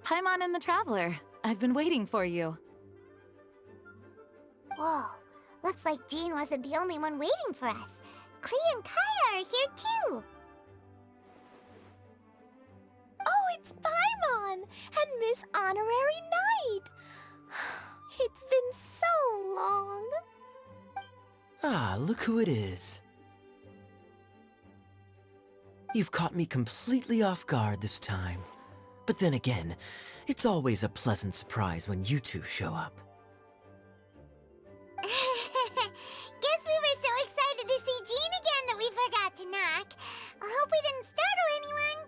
Paimon and the Traveler. I've been waiting for you. Whoa, looks like Jean wasn't the only one waiting for us. Klee and Kaya are here too. Oh, it's Paimon and Miss Honorary Knight. It's been so long. Ah, look who it is. You've caught me completely off guard this time. But then again, it's always a pleasant surprise when you two show up. Guess we were so excited to see Jean again that we forgot to knock. I hope we didn't startle anyone.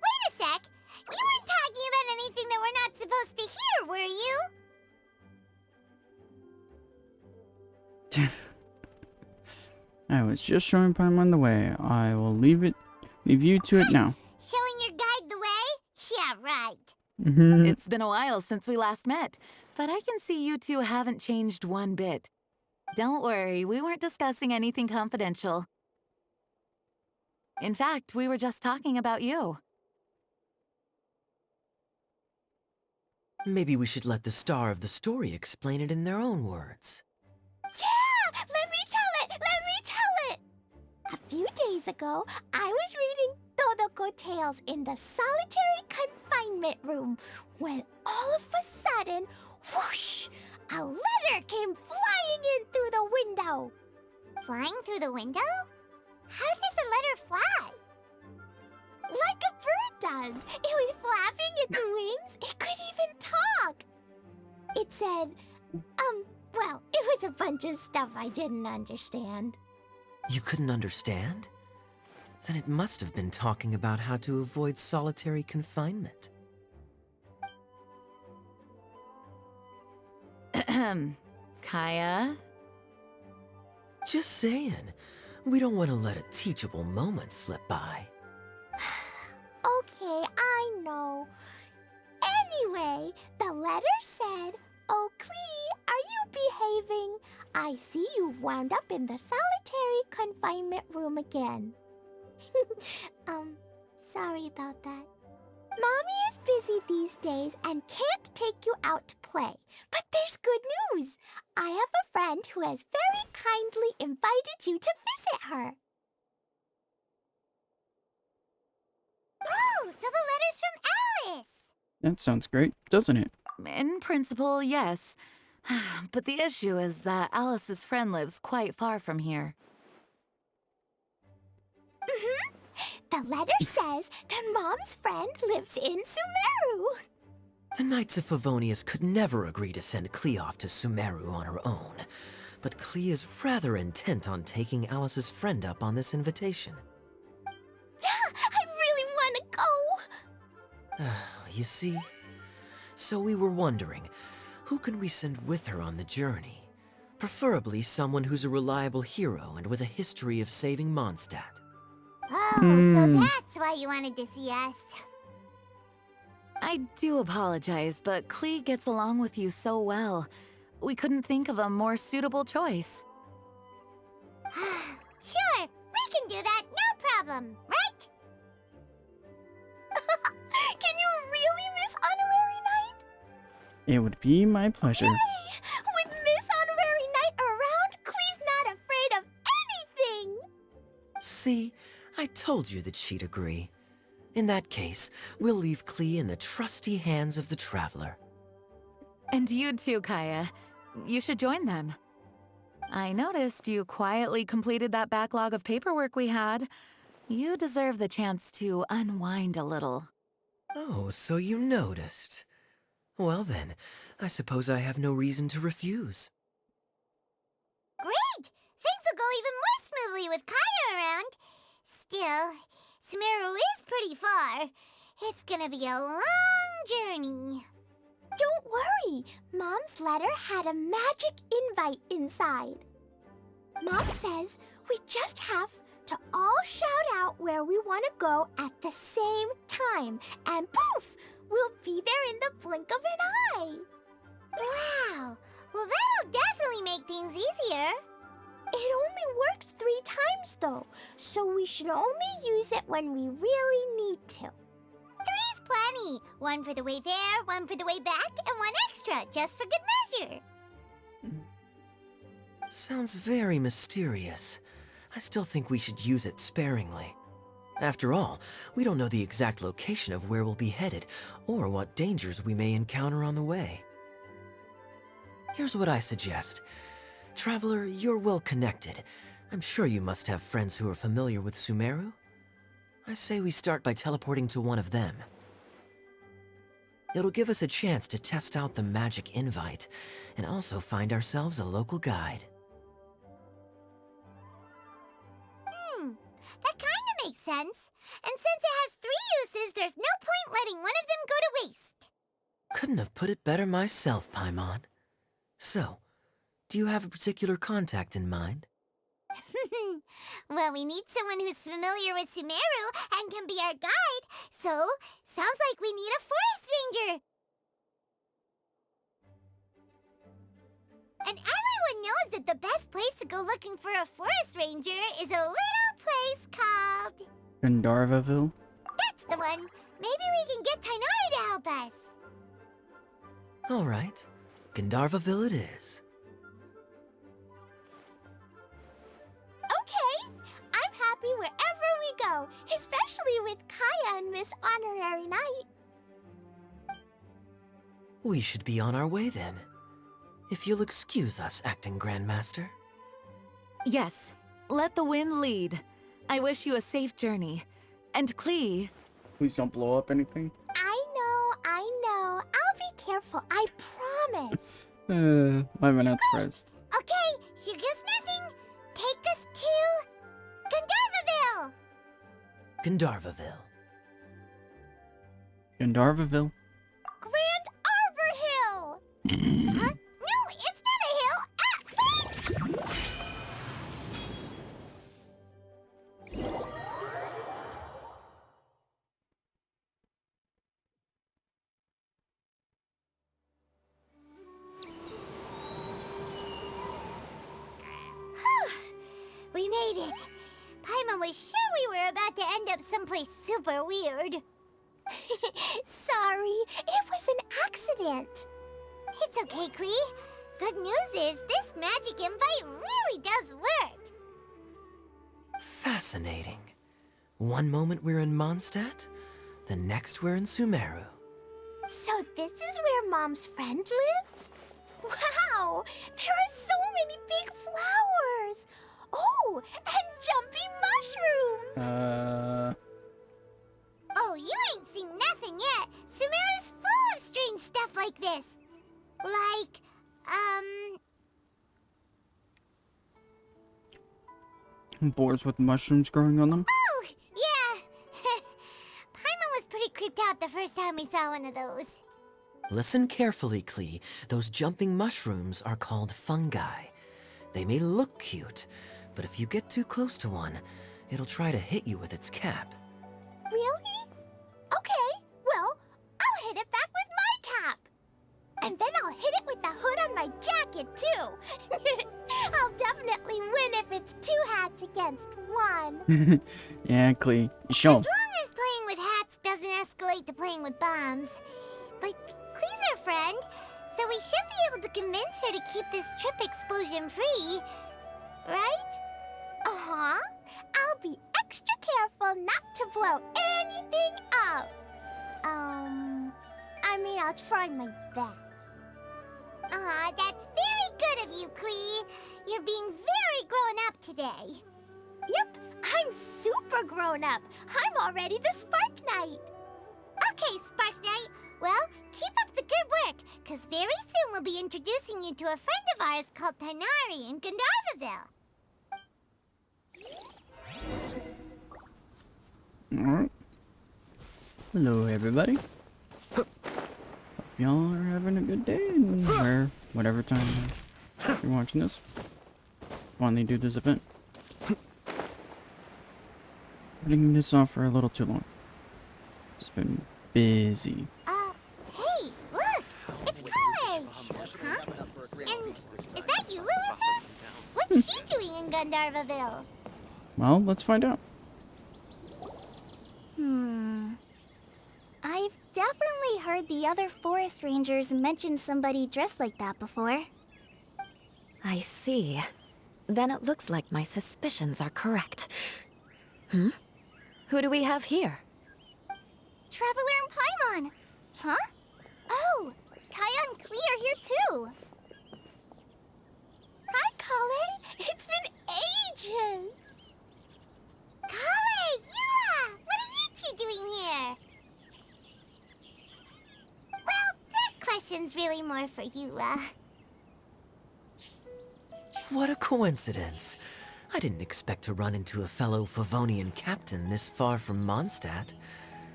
Wait a sec. You weren't talking about anything that we're not supposed to hear, were you? I was just showing Paimon the way. I will leave you to it now. Showing your guide the way? Yeah, right. It's been a while since we last met, but I can see you two haven't changed one bit. Don't worry, we weren't discussing anything confidential. In fact, we were just talking about you. Maybe we should let the star of the story explain it in their own words. Yeah! Let me tell it! Let me tell it! A few days ago, I was reading Todoko Tales in the solitary confinement room when all of a sudden, whoosh! A letter came flying in through the window. Flying through the window? How does a letter fly? Like a bird does. It was flapping its wings. It could even talk. It said, well, it was a bunch of stuff I didn't understand. You couldn't understand? Then it must have been talking about how to avoid solitary confinement. Kaya? Just saying. We don't want to let a teachable moment slip by. Okay, I know. Anyway, the letter said, "Oh, Klee, are you behaving? I see you've wound up in the solitary confinement room again." Sorry about that. Mommy is busy these days and can't take you out to play. But there's good news. I have a friend who has very kindly invited you to visit her. Oh, so the letter's from Alice! That sounds great, doesn't it? In principle, yes. But the issue is that Alice's friend lives quite far from here. The letter says that Mom's friend lives in Sumeru. The Knights of Favonius could never agree to send Klee off to Sumeru on her own. But Klee is rather intent on taking Alice's friend up on this invitation. Yeah, I really want to go. You see? So we were wondering, who can we send with her on the journey? Preferably someone who's a reliable hero and with a history of saving Mondstadt. Oh, so that's why you wanted to see us. I do apologize, but Klee gets along with you so well. We couldn't think of a more suitable choice. Sure, we can do that, no problem, right? Can you really, Miss Honorary Knight? It would be my pleasure. Yay! With Miss Honorary Knight around, Klee's not afraid of anything. See? I told you that she'd agree. In that case, we'll leave Klee in the trusty hands of the Traveler. And you too, Kaya. You should join them. I noticed you quietly completed that backlog of paperwork we had. You deserve the chance to unwind a little. Oh, so you noticed. Well then, I suppose I have no reason to refuse. Great! Things will go even more smoothly with Kaya around. Still, Sumeru is pretty far. It's gonna be a long journey. Don't worry. Mom's letter had a magic invite inside. Mom says we just have to all shout out where we want to go at the same time. And poof! We'll be there in the blink of an eye. Wow! Well, that'll definitely make things easier. It only works 3 times, though, so we should only use it when we really need to. 3's plenty me. One for the way there, one for the way back, and one extra, just for good measure. Sounds very mysterious. I still think we should use it sparingly. After all, we don't know the exact location of where we'll be headed, or what dangers we may encounter on the way. Here's what I suggest. Traveler, you're well connected. I'm sure you must have friends who are familiar with Sumeru. I say we start by teleporting to one of them. It'll give us a chance to test out the magic invite, and also find ourselves a local guide. That kinda makes sense. And since it has 3 uses, there's no point letting one of them go to waste. Couldn't have put it better myself, Paimon. So, do you have a particular contact in mind? Well, we need someone who's familiar with Sumeru and can be our guide, so sounds like we need a forest ranger. And everyone knows that the best place to go looking for a forest ranger is a little place called... Gandharvaville? That's the one! Maybe we can get Tainari to help us. Alright, Gandharvaville it is. Okay, I'm happy wherever we go, especially with Kaya and Miss Honorary Knight. We should be on our way then. If you'll excuse us, Acting Grandmaster. Yes, let the wind lead. I wish you a safe journey. And Klee, Please don't blow up anything. I know. I'll be careful, I promise. Why am I not surprised? Okay, here goes nothing. Take us to... Gandharvaville! Gandharvaville. Gandharvaville? Grand Arbor Hill! Huh? No, it's not a hill! Ah, wait! We made it. Paimon was sure we were about to end up someplace super weird. Sorry, it was an accident. It's okay, Klee. Good news is this magic invite really does work. Fascinating. One moment we're in Mondstadt, the next we're in Sumeru. So this is where Mom's friend lives? Wow, there are so many big flowers. Oh, and jumping mushrooms. Oh, you ain't seen nothing yet. Sumeru's full of strange stuff like this. Like, Boars with mushrooms growing on them? Oh, yeah. Paimon was pretty creeped out the first time we saw one of those. Listen carefully, Klee. Those jumping mushrooms are called fungi. They may look cute, but if you get too close to one, it'll try to hit you with its cap. Really? Okay, well, I'll hit it back with my cap. And then I'll hit it with the hood on my jacket, too. I'll definitely win if it's 2 hats against 1. Yeah, Klee. Show 'em. As long as playing with hats doesn't escalate to playing with bombs. But Klee's our friend, so we should be able to convince her to keep this trip explosion-free. Right? Uh-huh. I'll be extra careful not to blow anything up. I mean, I'll try my best. Aw, that's very good of you, Klee. You're being very grown up today. Yep, I'm super grown up. I'm already the Spark Knight. Okay, Spark Knight. Well, keep up the good work, because very soon we'll be introducing you to a friend of ours called Tainari in Gandharvaville. Alright. Hello, everybody. Hope y'all are having a good day, or whatever time you're watching this. Finally do this event. Putting this off for a little too long. Just been busy. Hey, look! It's College! Huh? And is that you, Lilitha? What's she doing in Gandharvaville? Well, let's find out. I've definitely heard the other forest rangers mention somebody dressed like that before. I see. Then it looks like my suspicions are correct. Hmm? Who do we have here? Traveler and Paimon! Huh? Oh, Kaya and Klee are here too! Hi, Kale! It's been ages! Kale, Yua! What are you two doing here? Well, that question's really more for Yua. What a coincidence. I didn't expect to run into a fellow Favonian captain this far from Mondstadt.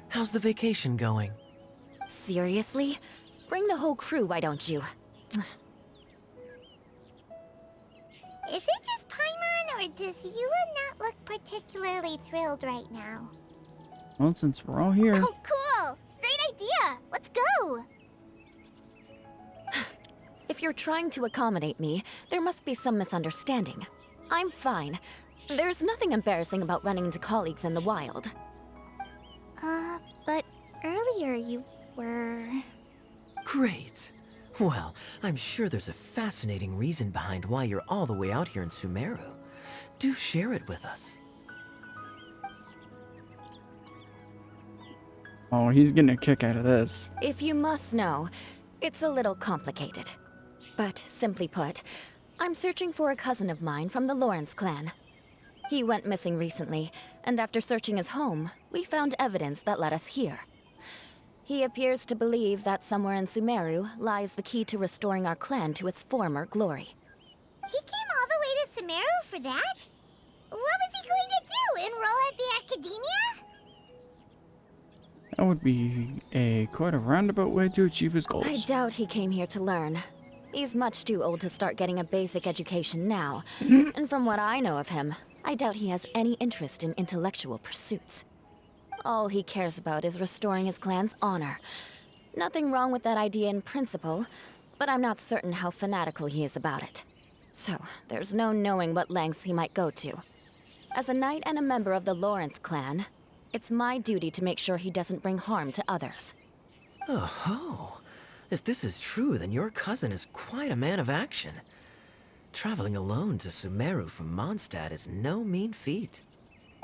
How's the vacation going? Seriously? Bring the whole crew, why don't you? Is it just Paimon, or does Yua not look particularly thrilled right now? Well, since we're all here. Oh, cool! Great idea! Let's go! If you're trying to accommodate me, there must be some misunderstanding. I'm fine. There's nothing embarrassing about running into colleagues in the wild. But earlier you were... Great. Well, I'm sure there's a fascinating reason behind why you're all the way out here in Sumeru. Do share it with us. Oh, he's getting a kick out of this. If you must know, it's a little complicated. But simply put, I'm searching for a cousin of mine from the Lawrence clan. He went missing recently, and after searching his home, we found evidence that led us here. He appears to believe that somewhere in Sumeru lies the key to restoring our clan to its former glory. He came all the way to Sumeru for that? What was he going to do? Enroll at the academia? That would be quite a roundabout way to achieve his goals. I doubt he came here to learn. He's much too old to start getting a basic education now. And from what I know of him, I doubt he has any interest in intellectual pursuits. All he cares about is restoring his clan's honor. Nothing wrong with that idea in principle, but I'm not certain how fanatical he is about it. So, there's no knowing what lengths he might go to. As a knight and a member of the Lawrence clan, it's my duty to make sure he doesn't bring harm to others. Oh-ho. If this is true, then your cousin is quite a man of action. Traveling alone to Sumeru from Mondstadt is no mean feat.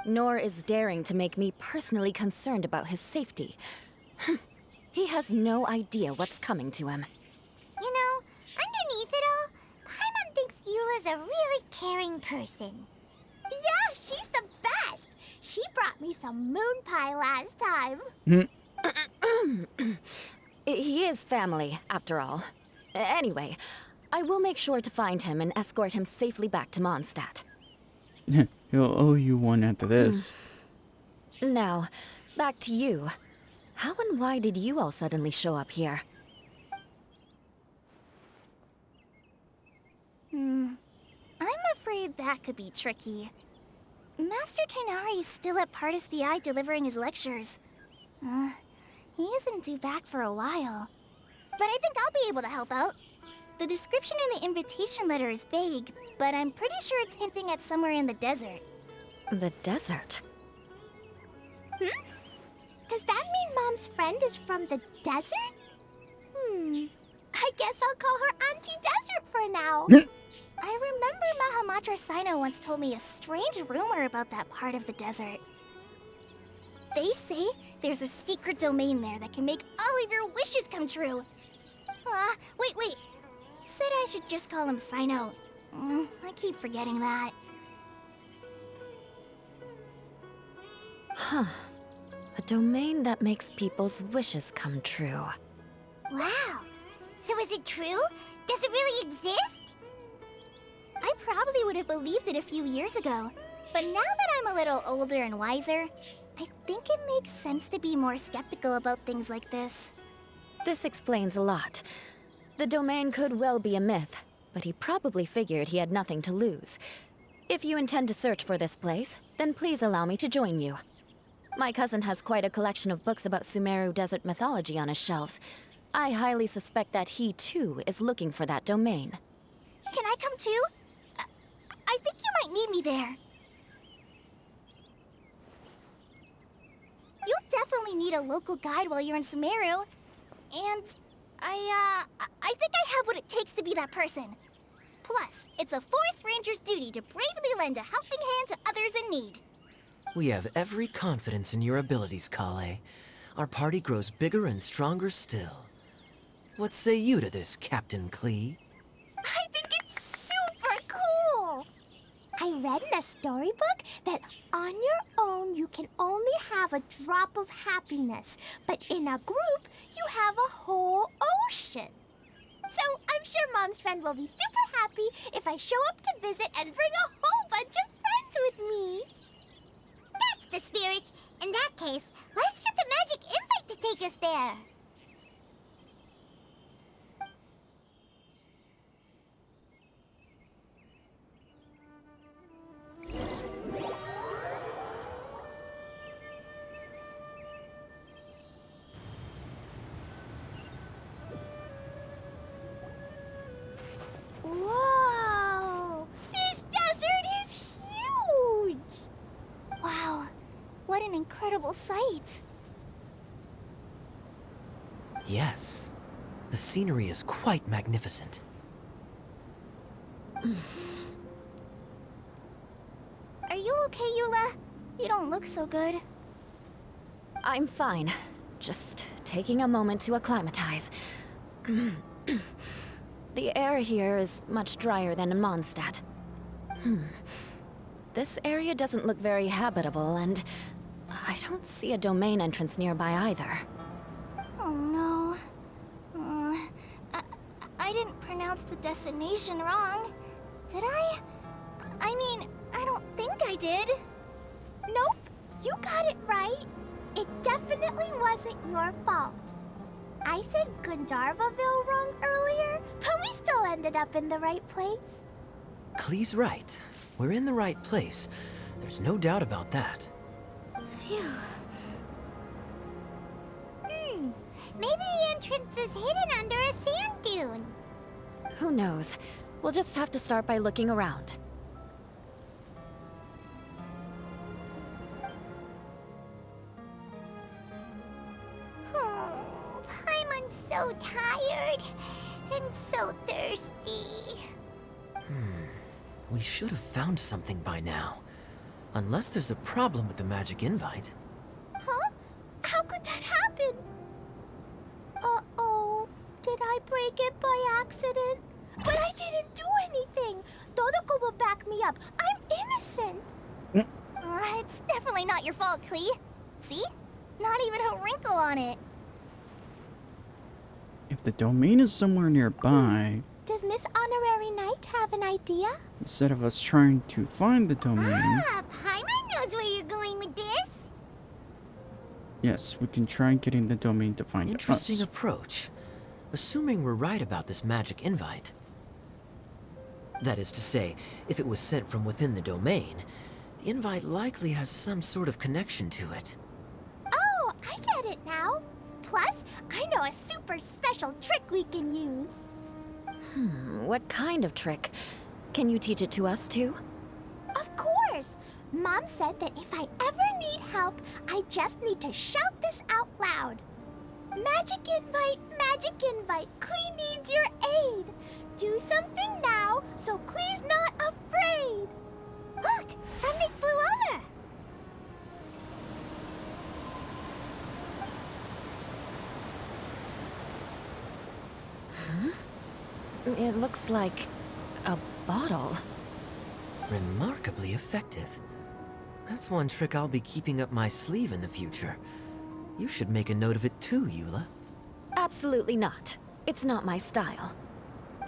Nor is daring to make me personally concerned about his safety. He has no idea what's coming to him. You know, underneath it all, Paimon thinks Yula's a really caring person. Yeah, she's the best! She brought me some moon pie last time. He is family, after all. Anyway, I will make sure to find him and escort him safely back to Mondstadt. He'll owe you one after this. Now, back to you. How and why did you all suddenly show up here? I'm afraid that could be tricky. Master Tighnari is still at Partis the Eye delivering his lectures. He isn't due back for a while. But I think I'll be able to help out. The description in the invitation letter is vague, but I'm pretty sure it's hinting at somewhere in the desert. The desert? Does that mean Mom's friend is from the desert? I guess I'll call her Auntie Desert for now. I remember Mahamatra Sino once told me a strange rumor about that part of the desert. They say there's a secret domain there that can make all of your wishes come true. Wait. He said I should just call him Sino. I keep forgetting that. Huh. A domain that makes people's wishes come true. Wow. So is it true? Does it really exist? I probably would have believed it a few years ago. But now that I'm a little older and wiser, I think it makes sense to be more skeptical about things like this. This explains a lot. The domain could well be a myth, but he probably figured he had nothing to lose. If you intend to search for this place, then please allow me to join you. My cousin has quite a collection of books about Sumeru desert mythology on his shelves. I highly suspect that he, too, is looking for that domain. Can I come too? I think you might need me there. You'll definitely definitely need a local guide while you're in Sumeru. And I think I have what it takes to be that person. Plus, it's a forest ranger's duty to bravely lend a helping hand to others in need. We have every confidence in your abilities, Kale. Our party grows bigger and stronger still. What say you to this, Captain Klee? I think it's super cool! I read in a storybook that on your own you can only have a drop of happiness, but in a group you have a whole ocean. So I'm sure Mom's friend will be super happy if I show up to visit and bring a whole bunch of friends with me. That's the spirit. In that case, let's get the magic invite to take us there. Whoa! This desert is huge! Wow, what an incredible sight. Yes. The scenery is quite magnificent. Are you okay, Eula? You don't look so good. I'm fine. Just taking a moment to acclimatize. The air here is much drier than in Mondstadt. This area doesn't look very habitable, and I don't see a domain entrance nearby either. Oh no. I didn't pronounce the destination wrong. Did I? I mean, I don't think I did. Nope, you got it right. It definitely wasn't your fault. I said Gundarvaville wrong earlier, but we still ended up in the right place. Klee's right. We're in the right place. There's no doubt about that. Phew. Maybe the entrance is hidden under a sand dune. Who knows? We'll just have to start by looking around. Oh, Paimon's so tired and so thirsty. We should have found something by now. Unless there's a problem with the magic invite. Huh? How could that happen? Uh-oh. Did I break it by accident? But I didn't do anything. Dodoko will back me up. I'm innocent. It's definitely not your fault, Klee. See? Not even a wrinkle on it. If the domain is somewhere nearby, Does Miss Honorary Knight have an idea? instead of us trying to find the domain, Paimon knows where you're going with this. yes, we can try getting the domain to find Interesting us. approach. Assuming we're right about this magic invite. That is to say, if it was sent from within the domain, the invite likely has some sort of connection to it. Oh, I get it now. Plus, I know a super special trick we can use. What kind of trick? Can you teach it to us too? Of course! Mom said that if I ever need help, I just need to shout this out loud. Magic invite, Klee needs your aid. Do something now, so Klee's not afraid. Look, something flew over. It looks like a bottle. Remarkably effective. That's one trick I'll be keeping up my sleeve in the future. You should make a note of it too, Eula. Absolutely not. It's not my style.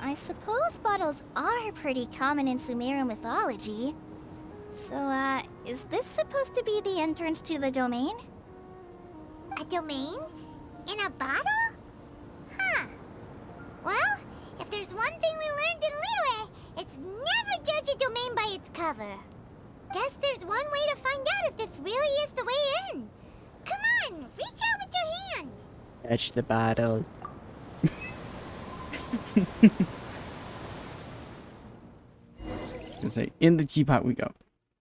I suppose bottles are pretty common in Sumeru mythology. So, is this supposed to be the entrance to the domain? A domain? In a bottle? Huh. Well, if there's one thing we learned in Liyue, it's never judge a domain by its cover. Guess there's one way to find out if this really is the way in. Come on, reach out with your hand. Touch the bottle. I was gonna say, in the teapot we go.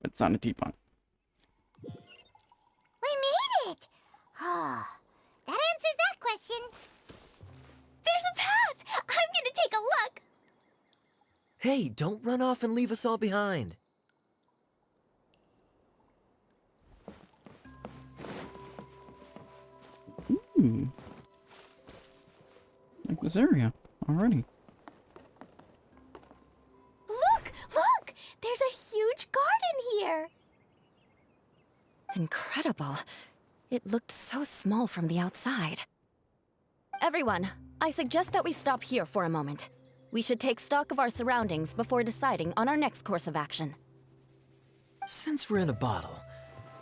But it's not a teapot. We made it! That answers that question. There's a path! I'm gonna take a look! Hey, don't run off and leave us all behind. Like this area already. Look! Look! There's a huge garden here! Incredible. It looked so small from the outside. Everyone, I suggest that we stop here for a moment. We should take stock of our surroundings before deciding on our next course of action. Since we're in a bottle,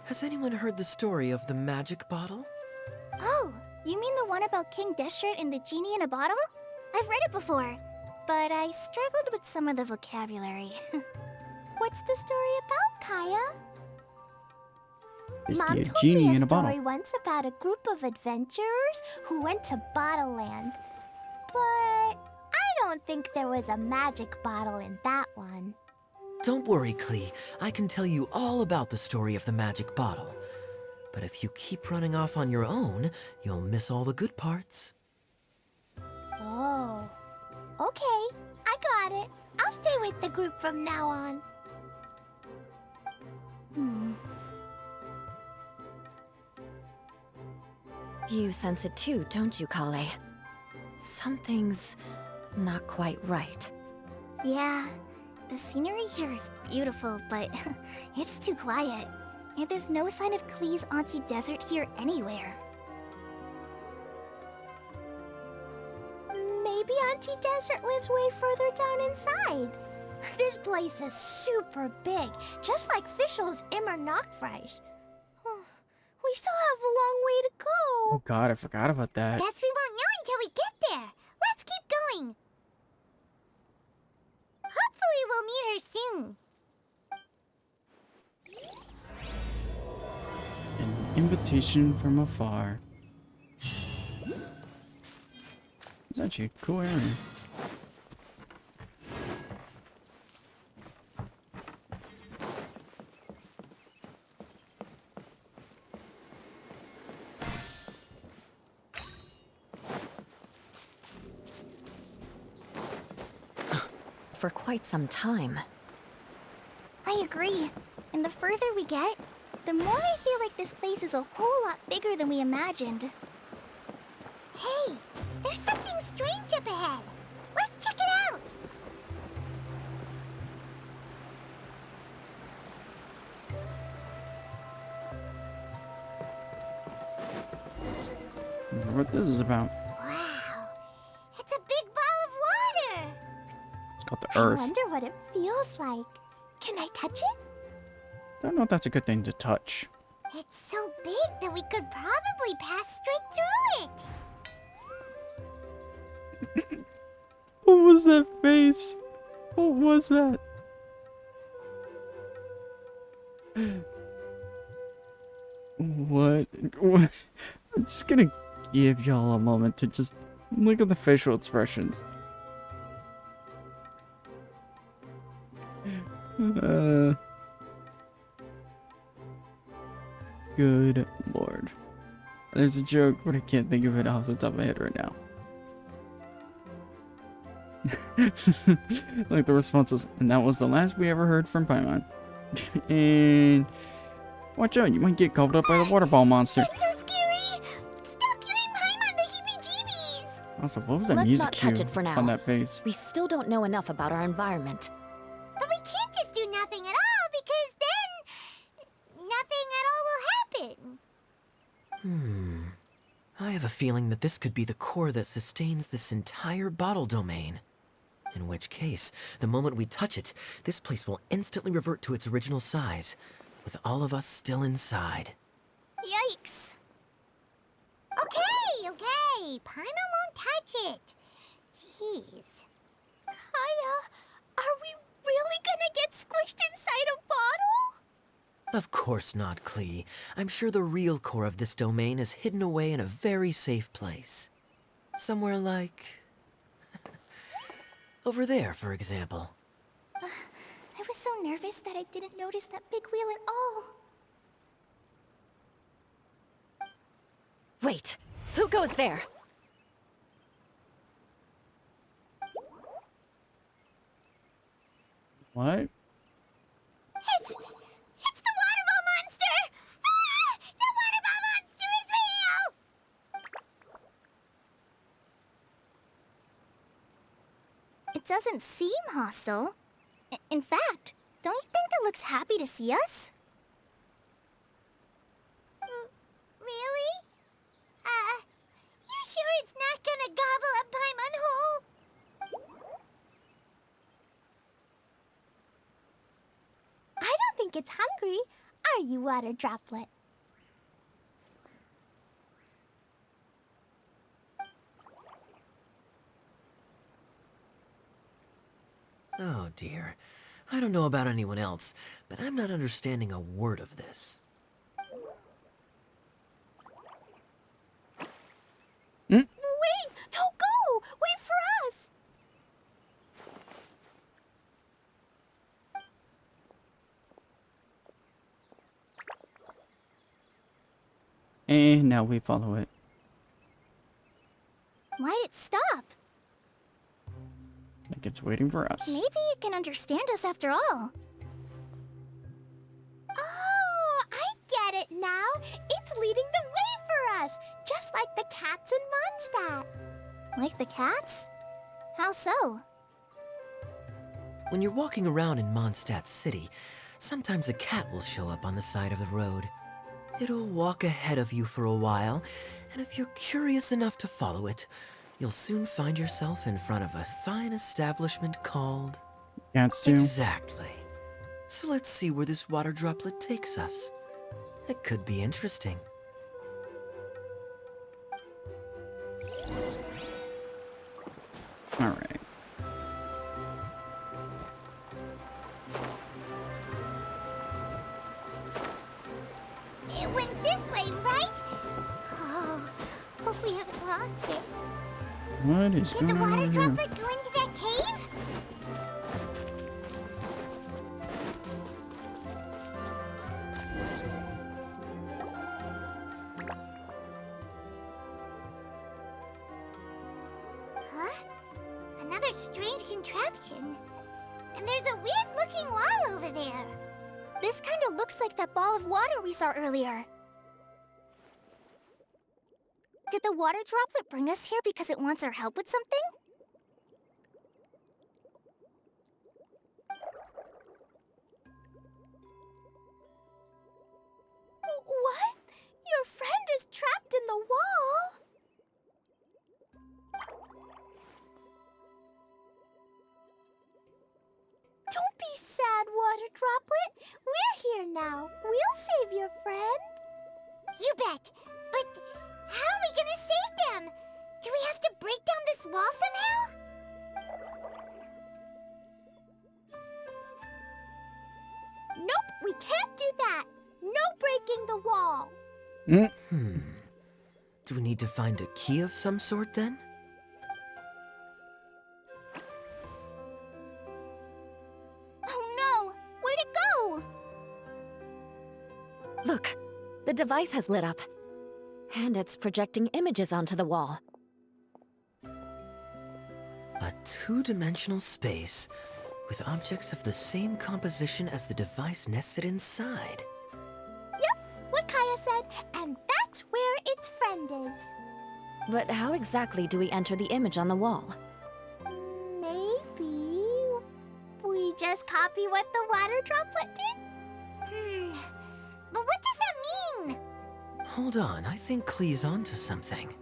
has anyone heard the story of the magic bottle? Oh, you mean the one about King Deshret and the genie in a bottle? I've read it before, but I struggled with some of the vocabulary. What's the story about, Kaya? Basically, Mom a told genie me a in a bottle. story once about a group of adventurers who went to Bottle Land. But I don't think there was a magic bottle in that one. Don't worry, Klee. I can tell you all about the story of the magic bottle. But if you keep running off on your own, you'll miss all the good parts. Oh. Okay, I got it. I'll stay with the group from now on. You sense it too, don't you, Kale? Something's not quite right. Yeah, the scenery here is beautiful, but it's too quiet. And there's no sign of Klee's Auntie Desert here anywhere. Maybe Auntie Desert lives way further down inside. This place is super big, just like Fischl's Immer Nachtreich. We still have a long way to go. Oh god, I forgot about that. Guess we won't know until we get there. Let's keep going. Hopefully we'll meet her soon. An invitation from afar. It's actually a cool area. For quite some time. I agree. And the further we get, the more I feel like this place is a whole lot bigger than we imagined. Hey, there's something strange up ahead. Let's check it out. I wonder what this is about. Wow, it's a big ball of water. It's called the I Earth. wonder what it feels like. Can I touch it? Don't know if that's a good thing to touch. It's so big that we could probably pass straight through it. What was that face? What was that? What? I'm just gonna give y'all a moment to just look at the facial expressions. Good lord. There's a joke, but I can't think of it off the top of my head right now. Like the responses, and that was the last we ever heard from Paimon. And watch out, you might get gobbled up by the water ball monster. It's so scary. Stop giving Paimon the heebie-jeebies. Also, what was that Let's music not touch cue it for now. on that face? We still don't know enough about our environment. But we can't just do nothing at all, because then nothing at all will happen. I have a feeling that this could be the core that sustains this entire bottle domain. In which case, the moment we touch it, this place will instantly revert to its original size, with all of us still inside. Yikes. Okay. Paimon won't touch it. Jeez. Kaya, are we really gonna get squished inside a bottle? Of course not, Klee. I'm sure the real core of this domain is hidden away in a very safe place. Somewhere like... over there, for example. I was so nervous that I didn't notice that big wheel at all. Wait, who goes there? What? It's the waterball monster! Ah! The waterball monster is real! It doesn't seem hostile. In fact, don't you think it looks happy to see us? Really? You sure it's not gonna gobble up Paimon whole? I don't think it's hungry. Are you, Water Droplet? Oh dear. I don't know about anyone else, but I'm not understanding a word of this. Wait! Don't go! Wait for us! And now we follow it. Why'd it stop? Like it's waiting for us. Maybe it can understand us after all. Oh, I get it now. It's leading the way for us, just like the cats in Mondstadt. Like the cats? How so? When you're walking around in Mondstadt City, sometimes a cat will show up on the side of the road. It'll walk ahead of you for a while, and if you're curious enough to follow it, you'll soon find yourself in front of a fine establishment called... Cats too. Exactly. So let's see where this water droplet takes us. It could be interesting. Alright. It went this way, right? Oh, hope we haven't lost it. What is Did the going on water over here? droplet go into that cave? Huh? Another strange contraption. And there's a weird-looking wall over there. This kind of looks like that ball of water we saw earlier. Did the water droplet bring us here because it wants our help with something? What? Your friend is trapped in the wall? Don't be sad, Water Droplet. We're here now. We'll save your friend. You bet. But how are we gonna save them? Do we have to break down this wall somehow? Nope, we can't do that. No breaking the wall. Do we need to find a key of some sort then? Oh no! Where'd it go? Look, the device has lit up. And it's projecting images onto the wall. A two-dimensional space with objects of the same composition as the device nested inside. Yep, what Kaya said, and that's where its friend is. But how exactly do we enter the image on the wall? Maybe we just copy what the water droplet did? But what does that mean? Hold on, I think Klee's onto something.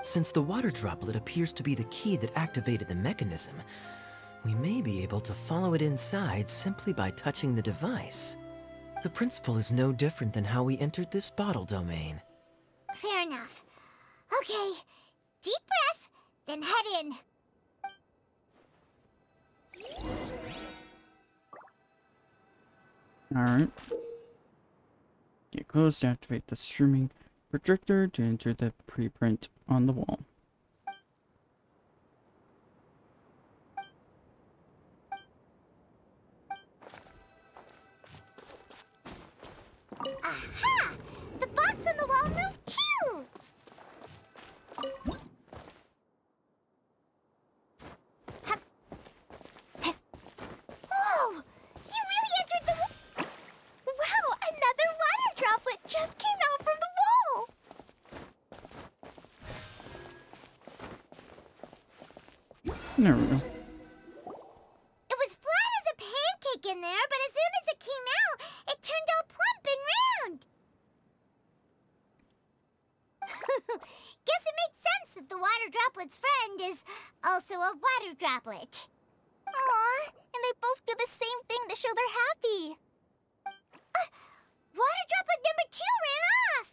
Since the water droplet appears to be the key that activated the mechanism, we may be able to follow it inside simply by touching the device. The principle is no different than how we entered this bottle domain. Fair enough. Okay, deep breath, then head in. Alright. Get close to activate the streaming projector to enter the preprint on the wall. Aha! The box on the wall moved too! There we go. It was flat as a pancake in there, but as soon as it came out, it turned all plump and round. Guess it makes sense that the water droplet's friend is also a water droplet. Aw, and they both do the same thing to show they're happy. Water droplet number 2 ran off.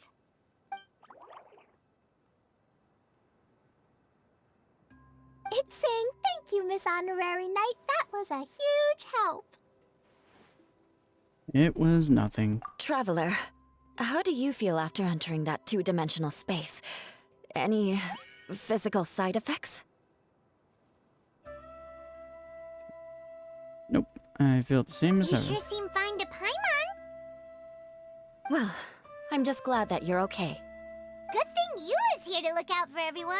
It's saying thank you, Miss Honorary Knight. That was a huge help. It was nothing. Traveler, how do you feel after entering that two-dimensional space? Any physical side effects? Nope. I feel the same as You ever. sure seem fine to Paimon. Well, I'm just glad that you're okay. Good thing you is here to look out for everyone.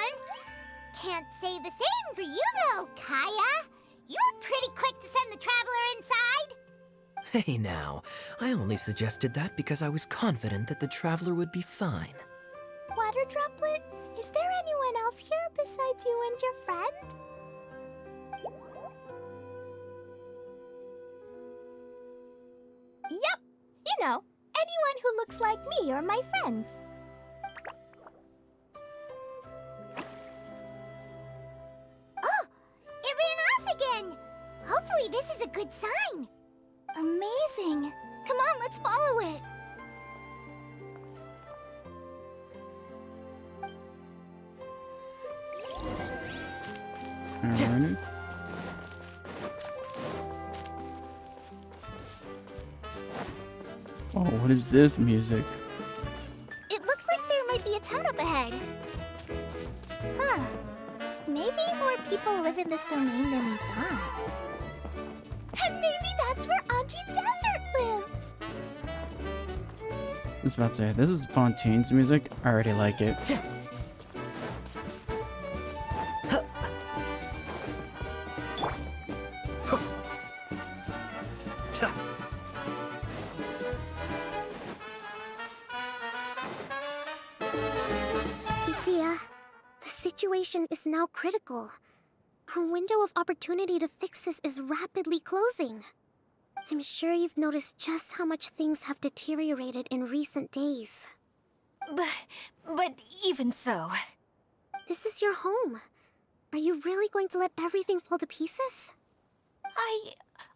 Can't say the same for you, though, Kaya. You were pretty quick to send the traveler inside. Hey now, I only suggested that because I was confident that the traveler would be fine. Water Droplet, is there anyone else here besides you and your friend? Yep, you know, anyone who looks like me or my friends. Oh, it ran off again. Hopefully this is a good sign. Amazing. Come on, let's follow it. Alrighty. Oh, what is this music? It looks like there might be a town up ahead. Huh. Maybe more people live in this domain than we thought. And maybe that's where Auntie Desert lives. I was about to say, this is Fontaine's music. I already like it. Idea, the situation is now critical. Our window of opportunity to fix this is rapidly closing. I'm sure you've noticed just how much things have deteriorated in recent days. But even so... This is your home. Are you really going to let everything fall to pieces?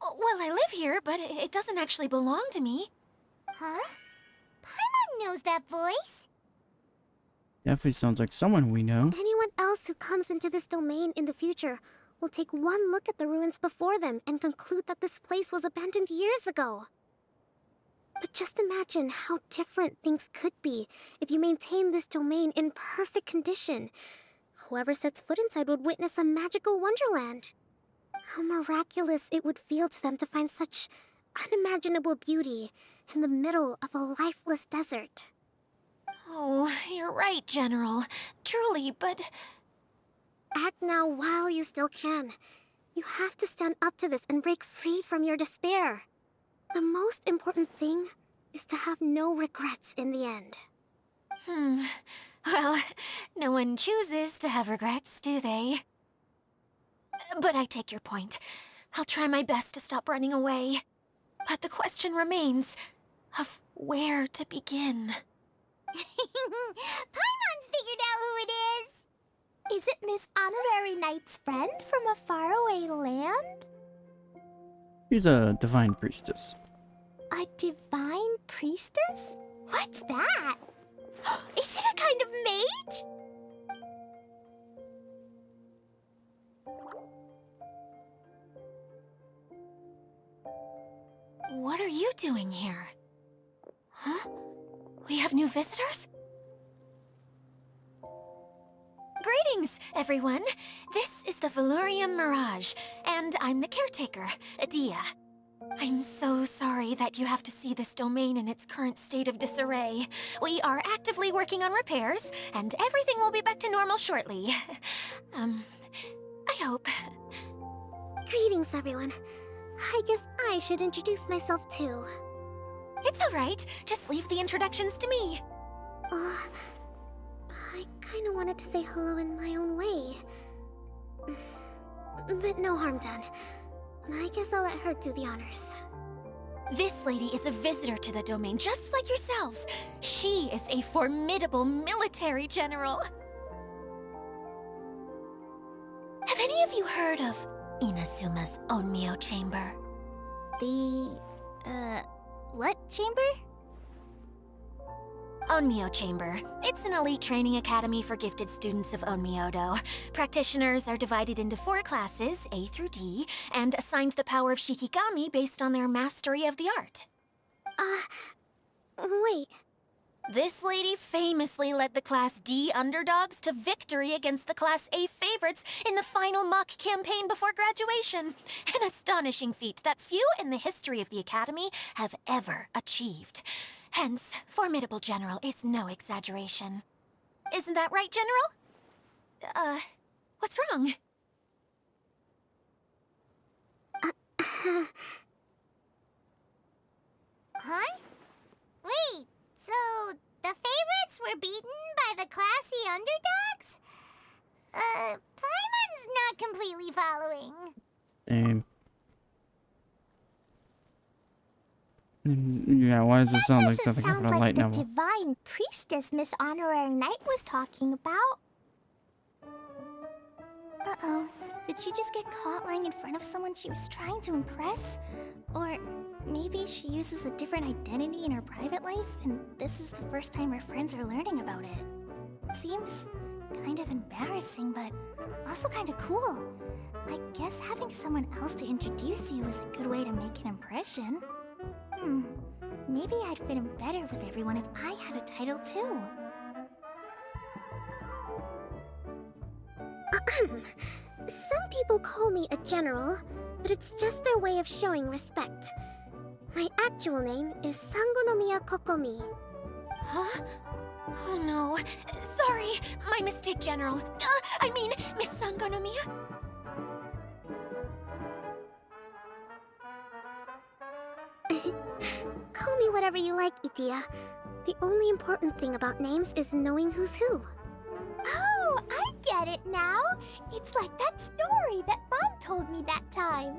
Well, I live here, but it doesn't actually belong to me. Huh? Paimon knows that voice. Definitely sounds like someone we know. Anyone else who comes into this domain in the future will take one look at the ruins before them and conclude that this place was abandoned years ago. But just imagine how different things could be if you maintain this domain in perfect condition. Whoever sets foot inside would witness a magical wonderland. How miraculous it would feel to them to find such unimaginable beauty in the middle of a lifeless desert. Oh, you're right, General. Truly, but... Act now while you still can. You have to stand up to this and break free from your despair. The most important thing is to have no regrets in the end. Well, no one chooses to have regrets, do they? But I take your point. I'll try my best to stop running away. But the question remains of where to begin. Paimon's figured out who it is. Is it Miss Honorary Knight's friend from a faraway land? She's a divine priestess. A divine priestess? What's that? Is it a kind of mage? What are you doing here? Huh? We have new visitors? Greetings, everyone. This is the Valurium Mirage, and I'm the caretaker, Adia. I'm so sorry that you have to see this domain in its current state of disarray. We are actively working on repairs, and everything will be back to normal shortly. I hope. Greetings, everyone. I guess I should introduce myself too. It's all right. Just leave the introductions to me. I kinda wanted to say hello in my own way. but no harm done. I guess I'll let her do the honors. This lady is a visitor to the domain, just like yourselves. She is a formidable military general. Have any of you heard of Inazuma's Onmyo Chamber? What chamber? Onmyo Chamber. It's an elite training academy for gifted students of Onmyodo. Practitioners are divided into 4 classes, A through D, and assigned the power of Shikigami based on their mastery of the art. Wait. This lady famously led the Class D underdogs to victory against the Class A favorites in the final mock campaign before graduation. An astonishing feat that few in the history of the Academy have ever achieved. Hence, formidable general is no exaggeration. Isn't that right, General? What's wrong? Huh? Wait, so the favorites were beaten by the classy underdogs? Paimon's not completely following. Same. Yeah, why does it sound like something from a light the novel? divine priestess Miss Honorary Knight was talking about. Uh-oh. Did she just get caught lying in front of someone she was trying to impress? Or maybe she uses a different identity in her private life, and this is the first time her friends are learning about it. Seems kind of embarrassing, but also kind of cool. I guess having someone else to introduce you is a good way to make an impression. Maybe I'd fit in better with everyone if I had a title too. Some people call me a general, but it's just their way of showing respect. My actual name is Sangonomiya Kokomi. Huh? Oh no. Sorry, my mistake, General. I mean, Miss Sangonomiya. Call me whatever you like, Itia. The only important thing about names is knowing who's who. Oh, I get it now. It's like that story that Mom told me that time.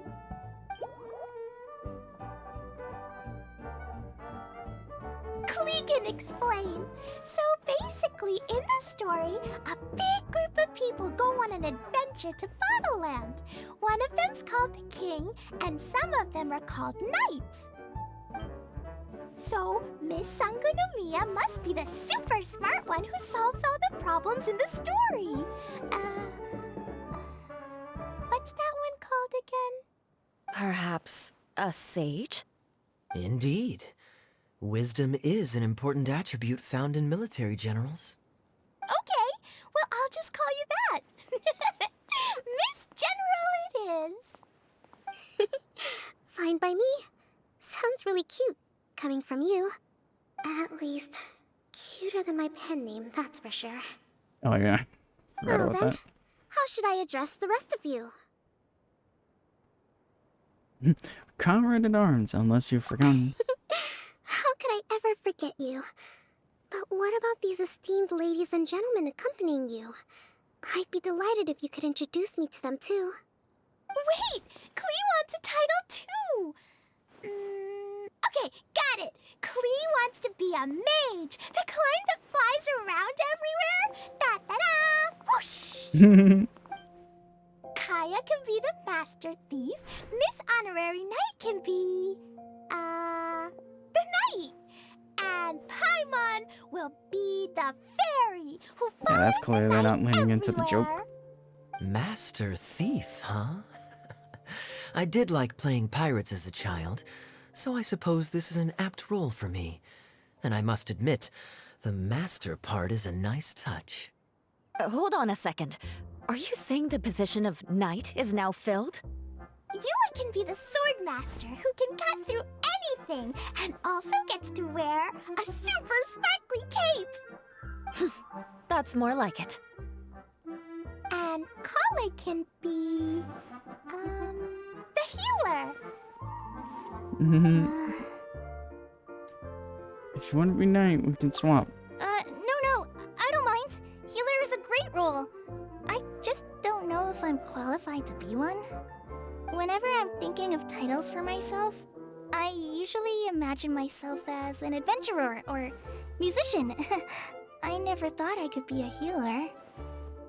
Klee can explain. So basically, in the story, a big group of people go on an adventure to Bottleland. One of them's called the King, and some of them are called Knights. So, Miss Sangonomiya must be the super smart one who solves all the problems in the story. What's that one called again? Perhaps a sage? Indeed. Wisdom is an important attribute found in military generals. Okay, well, I'll just call you that. Miss General it is. Fine by me. Sounds really cute, coming from you. At least, cuter than my pen name, that's for sure. Oh yeah. Forgot Well about then, that. how should I address the rest of you? Comrade at arms, unless you've forgotten. How could I ever forget you? But what about these esteemed ladies and gentlemen accompanying you? I'd be delighted if you could introduce me to them too. Wait! Klee wants a title too! Okay, got it! Klee wants to be a mage! The kind that flies around everywhere! Da-da-da! Whoosh! Kaya can be the master thief. Miss Honorary Knight can be... the knight. And Paimon will be the fairy who finds Yeah, that's clearly the not knight leaning into the joke. everywhere. Master Thief, huh? I did like playing pirates as a child, so I suppose this is an apt role for me. And I must admit, the master part is a nice touch. Hold on a second. Are you saying the position of knight is now filled? Yula can be the sword master who can cut through anything and also gets to wear a super sparkly cape. That's more like it. And Kale can be... the healer. If you want to be knight, we can swap. No, I don't mind. Healer is a great role. I just don't know if I'm qualified to be one? Whenever I'm thinking of titles for myself, I usually imagine myself as an adventurer or musician. I never thought I could be a healer.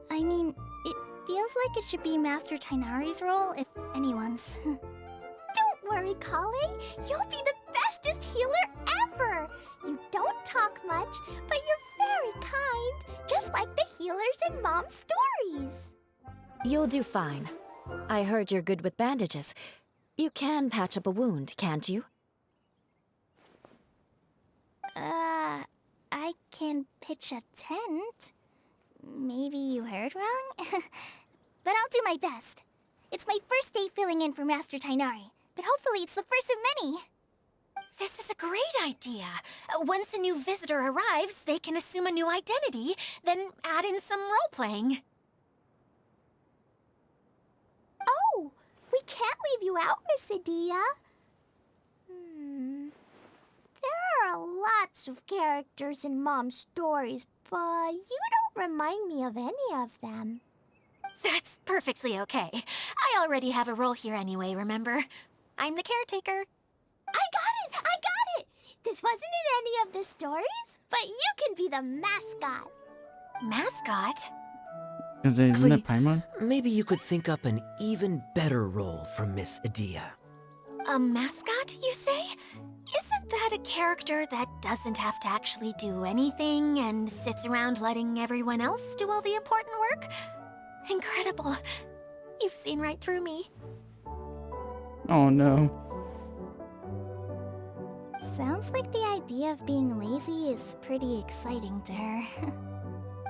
I mean, it feels like it should be Master Tainari's role, if anyone's. Don't worry, Kale. You'll be the bestest healer ever! You don't talk much, but you're very kind, just like the healers in Mom's stories. You'll do fine. I heard you're good with bandages. You can patch up a wound, can't you? I can pitch a tent. Maybe you heard wrong? But I'll do my best. It's my first day filling in for Master Tainari, but hopefully it's the first of many. This is a great idea. Once a new visitor arrives, they can assume a new identity, then add in some role-playing. Oh, we can't leave you out, Miss Adia. There are lots of characters in Mom's stories, but you don't remind me of any of them. That's perfectly okay. I already have a role here anyway, remember? I'm the caretaker. I got it! This wasn't in any of the stories, but you can be the mascot. Mascot? Isn't Clee, that Paimon? maybe you could think up an even better role for Miss Adia. A mascot, you say? Isn't that a character that doesn't have to actually do anything and sits around letting everyone else do all the important work? Incredible. You've seen right through me. Oh no. Sounds like the idea of being lazy is pretty exciting to her.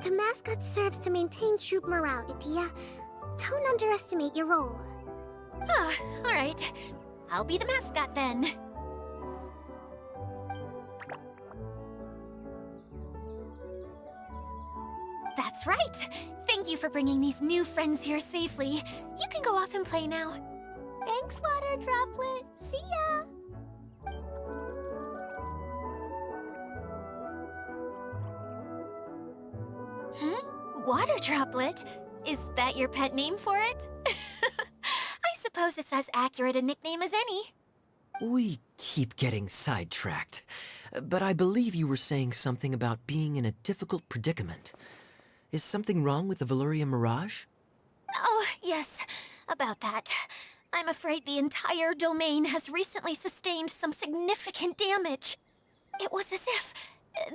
The mascot serves to maintain troop morale, Adia. Don't underestimate your role. Ah, all right. I'll be the mascot then. That's right. Thank you for bringing these new friends here safely. You can go off and play now. Thanks, Water Droplet. See ya! Water Droplet? Is that your pet name for it? I suppose it's as accurate a nickname as any. We keep getting sidetracked, but I believe you were saying something about being in a difficult predicament. Is something wrong with the Valyria Mirage? Oh, yes, about that. I'm afraid the entire domain has recently sustained some significant damage. It was as if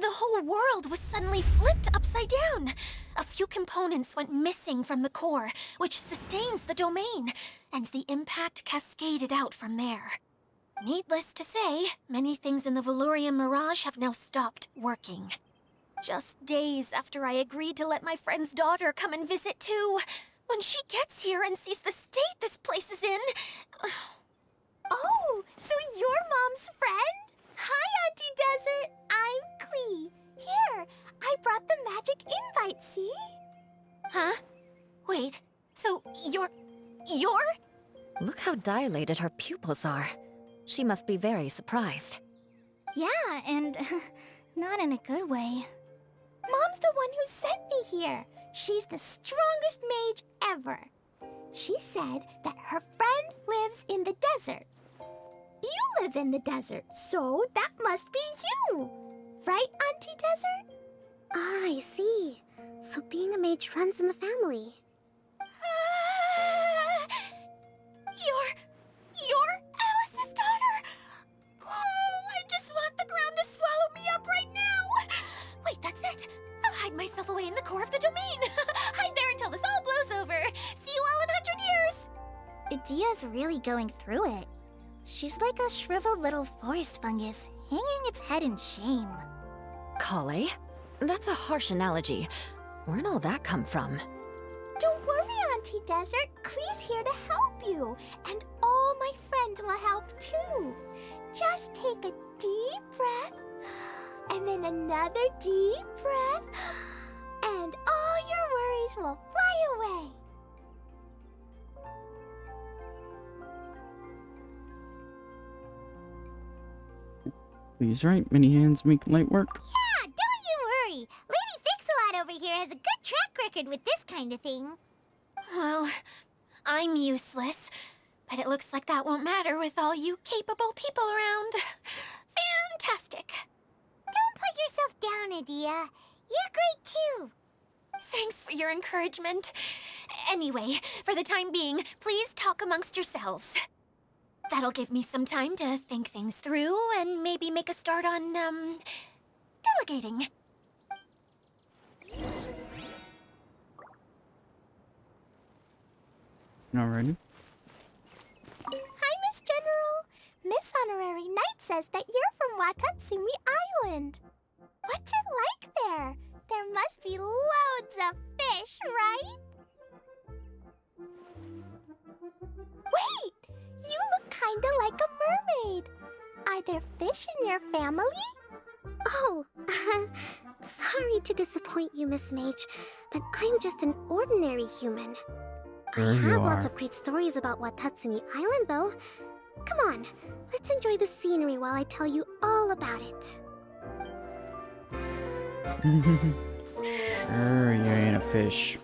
the whole world was suddenly flipped upside down. A few components went missing from the core, which sustains the domain, and the impact cascaded out from there. Needless to say, many things in the Valyria Mirage have now stopped working. Just days after I agreed to let my friend's daughter come and visit too. When she gets here and sees the state this place is in... Oh, so you're Mom's friend? Hi, Auntie Desert. I'm Klee. Here, I brought the magic invite, see? Huh? Wait, so you're... Look how dilated her pupils are. She must be very surprised. Yeah, and not in a good way. Mom's the one who sent me here. She's the strongest mage ever. She said that her friend lives in the desert. You live in the desert, so that must be you. Right, Auntie Desert? Ah, I see. So being a mage runs in the family. You're Alice's daughter? Oh, I just want the ground to swallow me up right now. Wait, that's it. I'll hide myself away in the core of the domain. Hide there until this all blows over. See you all in 100 years. Adia's really going through it. She's like a shriveled little forest fungus, hanging its head in shame. Kale? That's a harsh analogy. Where'd all that come from? Don't worry, Auntie Desert. Klee's here to help you. And all my friends will help too. Just take a deep breath, and then another deep breath, and all your worries will fly away. Please, right? Many hands make light work. Yeah, don't you worry. Lady Fix-A-Lot over here has a good track record with this kind of thing. Well, I'm useless. But it looks like that won't matter with all you capable people around. Fantastic. Don't put yourself down, Adia. You're great too. Thanks for your encouragement. Anyway, for the time being, please talk amongst yourselves. That'll give me some time to think things through and maybe make a start on, delegating. Alrighty. Hi, Miss General. Miss Honorary Knight says that you're from Watatsumi Island. What's it like there? There must be loads of fish, right? Wait! You look kinda like a mermaid. Are there fish in your family? Oh, sorry to disappoint you, Miss Mage, but I'm just an ordinary human. There I you have lots are. of great stories about Watatsumi Island, though. Come on, let's enjoy the scenery while I tell you all about it. Sure, you ain't a fish.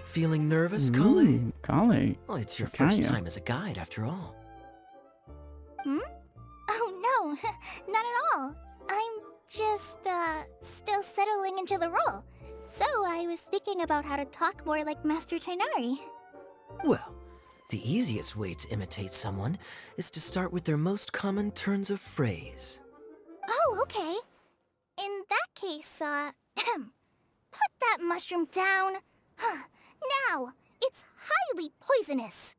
Feeling nervous, Kale? Kale. Well, it's your first Kaya. time as a guide, after all. Oh no, not at all. I'm just, still settling into the role. So I was thinking about how to talk more like Master Tainari. Well, the easiest way to imitate someone is to start with their most common turns of phrase. Oh, okay. In that case, put that mushroom down. Now, it's highly poisonous.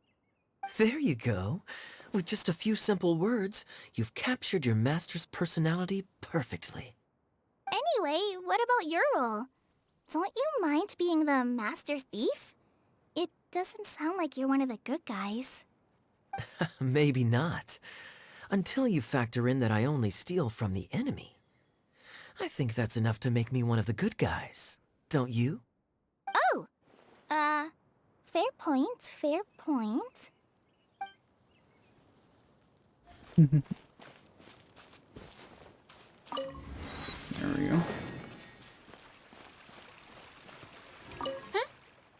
There you go. With just a few simple words, you've captured your master's personality perfectly. Anyway, what about your role? Don't you mind being the master thief? It doesn't sound like you're one of the good guys. Maybe not. Until you factor in that I only steal from the enemy. I think that's enough to make me one of the good guys. Don't you? Oh! Fair point, fair point. There we go.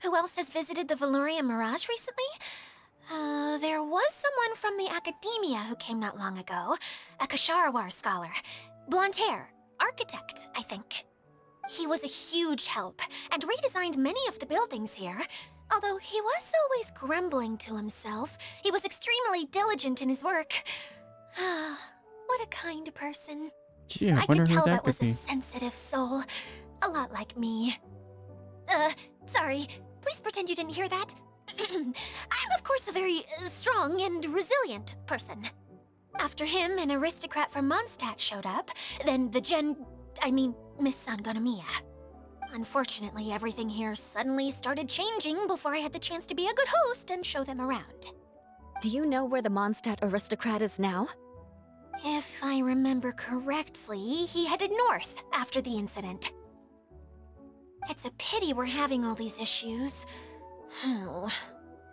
Who else has visited the Veloria Mirage recently? There was someone from the academia who came not long ago. A Kasharawar scholar. Blonde hair. Architect, I think. He was a huge help, and redesigned many of the buildings here. Although he was always grumbling to himself, he was extremely diligent in his work. What a kind person. Gee, I I wonder could who tell that that could was a be. sensitive soul. A lot like me. Sorry. Please pretend you didn't hear that. I'm, of course, a very strong and resilient person. After him, an aristocrat from Mondstadt showed up, then Miss Sangonomiya. Unfortunately, everything here suddenly started changing before I had the chance to be a good host and show them around. Do you know where the Mondstadt aristocrat is now? If I remember correctly, he headed north after the incident. It's a pity we're having all these issues.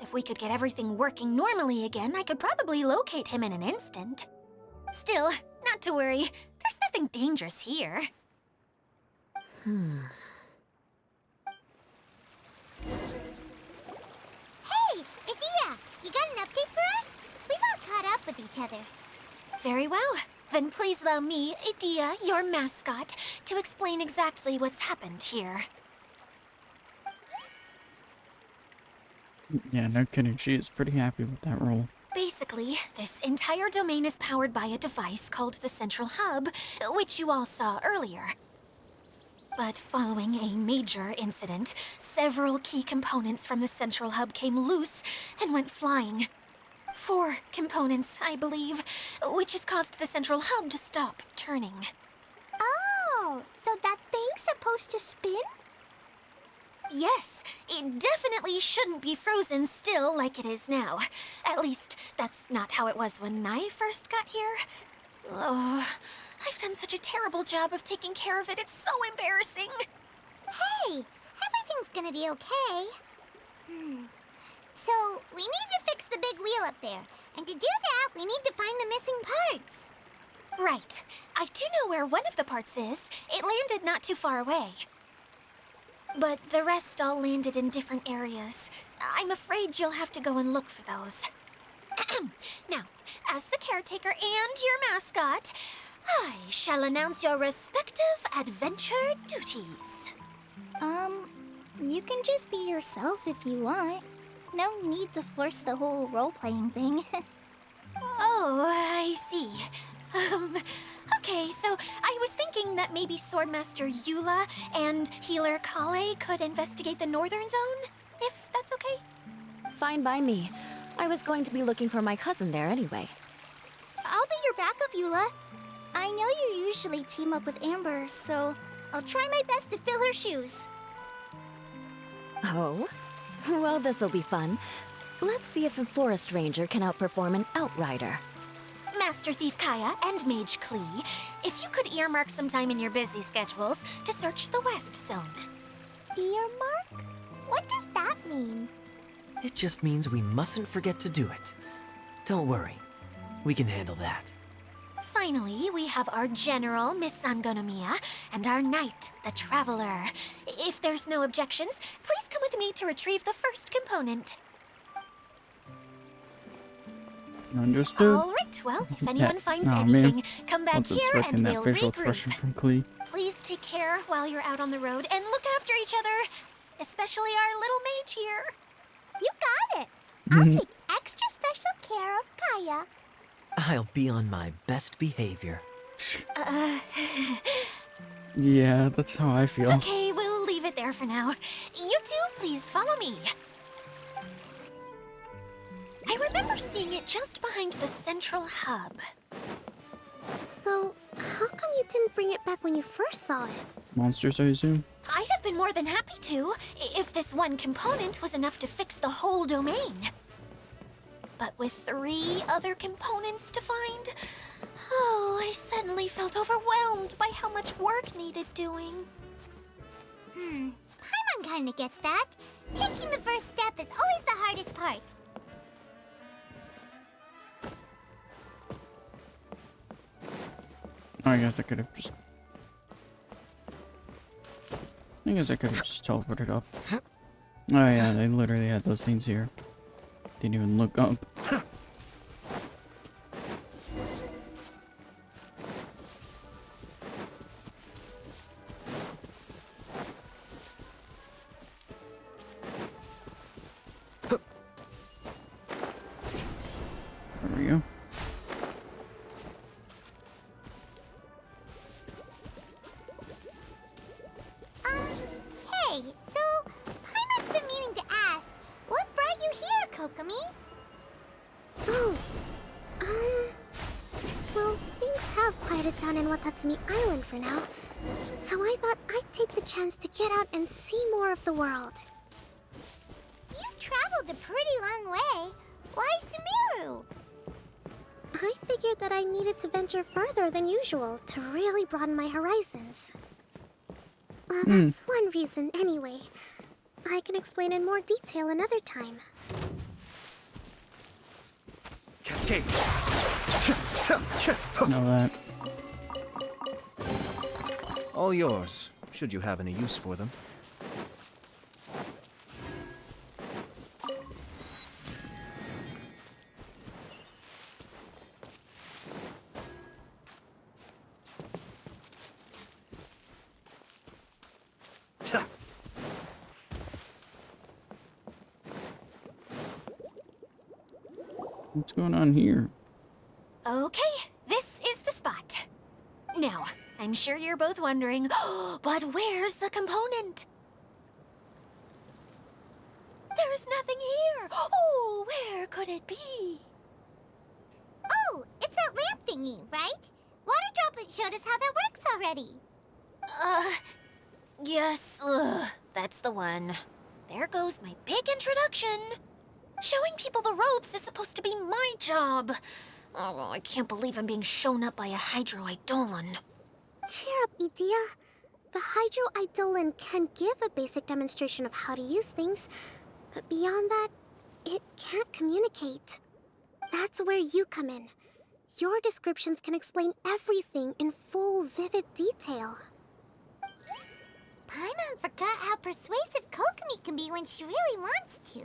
If we could get everything working normally again, I could probably locate him in an instant. Still, not to worry. There's nothing dangerous here. Hey, Adia! You got an update for us? We've all caught up with each other. Very well. Then please allow me, Idia, your mascot, to explain exactly what's happened here. Yeah, no kidding. She is pretty happy with that role. Basically, this entire domain is powered by a device called the Central Hub, which you all saw earlier. But following a major incident, several key components from the Central Hub came loose and went flying. 4 components, I believe, which has caused the Central Hub to stop turning. Oh, so that thing's supposed to spin? Yes, it definitely shouldn't be frozen still like it is now. At least, that's not how it was when I first got here. Oh, I've done such a terrible job of taking care of it, it's so embarrassing. Hey, everything's gonna be okay. So, we need to fix the big wheel up there. And to do that, we need to find the missing parts. Right. I do know where one of the parts is. It landed not too far away. but the rest all landed in different areas. I'm afraid you'll have to go and look for those. Now, as the caretaker and your mascot, I shall announce your respective adventure duties. You can just be yourself if you want. No need to force the whole role-playing thing. Oh, I see. Okay, so I was thinking that maybe Swordmaster Eula and Healer Kale could investigate the Northern Zone, if that's okay? Fine by me. I was going to be looking for my cousin there anyway. I'll be your backup, Eula. I know you usually team up with Amber, so I'll try my best to fill her shoes. Oh? Well, this'll be fun. Let's see if a forest ranger can outperform an outrider. Master Thief Kaya and Mage Klee, if you could earmark some time in your busy schedules to search the West Zone. Earmark? What does that mean? It just means we mustn't forget to do it. Don't worry. We can handle that. Finally, we have our General, Miss Sangonomiya, and our Knight, the Traveler. If there's no objections, please come with me to retrieve the first component. Understood. All right, well, if anyone finds Aw, anything, man. come back Wasn't here expecting and that we'll facial expression regroup. from Klee. Please take care while you're out on the road and look after each other, especially our little mage here. You got it. I'll take extra special care of Kaya. I'll be on my best behavior. Yeah, that's how I feel. Okay, we'll leave it there for now. You two, please follow me. I remember seeing it just behind the central hub. So, how come you didn't bring it back when you first saw it? Monsters, I assume? I'd have been more than happy to, if this one component was enough to fix the whole domain. But with 3 other components to find, oh, I suddenly felt overwhelmed by how much work needed doing. Paimon kinda gets that. Taking the first step is always the hardest part. I guess I could have just... I guess I could have just teleported up. Oh yeah, they literally had those things here. Didn't even look up. There we go. Hey, so Paimon's been meaning to ask, what brought you here, Kokomi? Oh, well, things have quieted down in Watatsumi Island for now. So I thought I'd take the chance to get out and see more of the world. You've traveled a pretty long way. Why Sumeru? I figured that I needed to venture further than usual to really broaden my horizons. Well, that's one reason anyway. I can explain in more detail another time. Cascade! Know that. All yours, should you have any use for them. What's going on here? Okay, this is the spot. Now, I'm sure you're both wondering, but where's the component? There's nothing here. Oh, where could it be? Oh, it's that lamp thingy, right? Water Droplet showed us how that works already. Yes, that's the one. There goes my big introduction. Showing people the ropes is supposed to be my job. Oh, I can't believe I'm being shown up by a Hydro Eidolon. Cheer up, Edea. The Hydro Eidolon can give a basic demonstration of how to use things, but beyond that, it can't communicate. That's where you come in. Your descriptions can explain everything in full, vivid detail. Paimon forgot how persuasive Kokomi can be when she really wants to.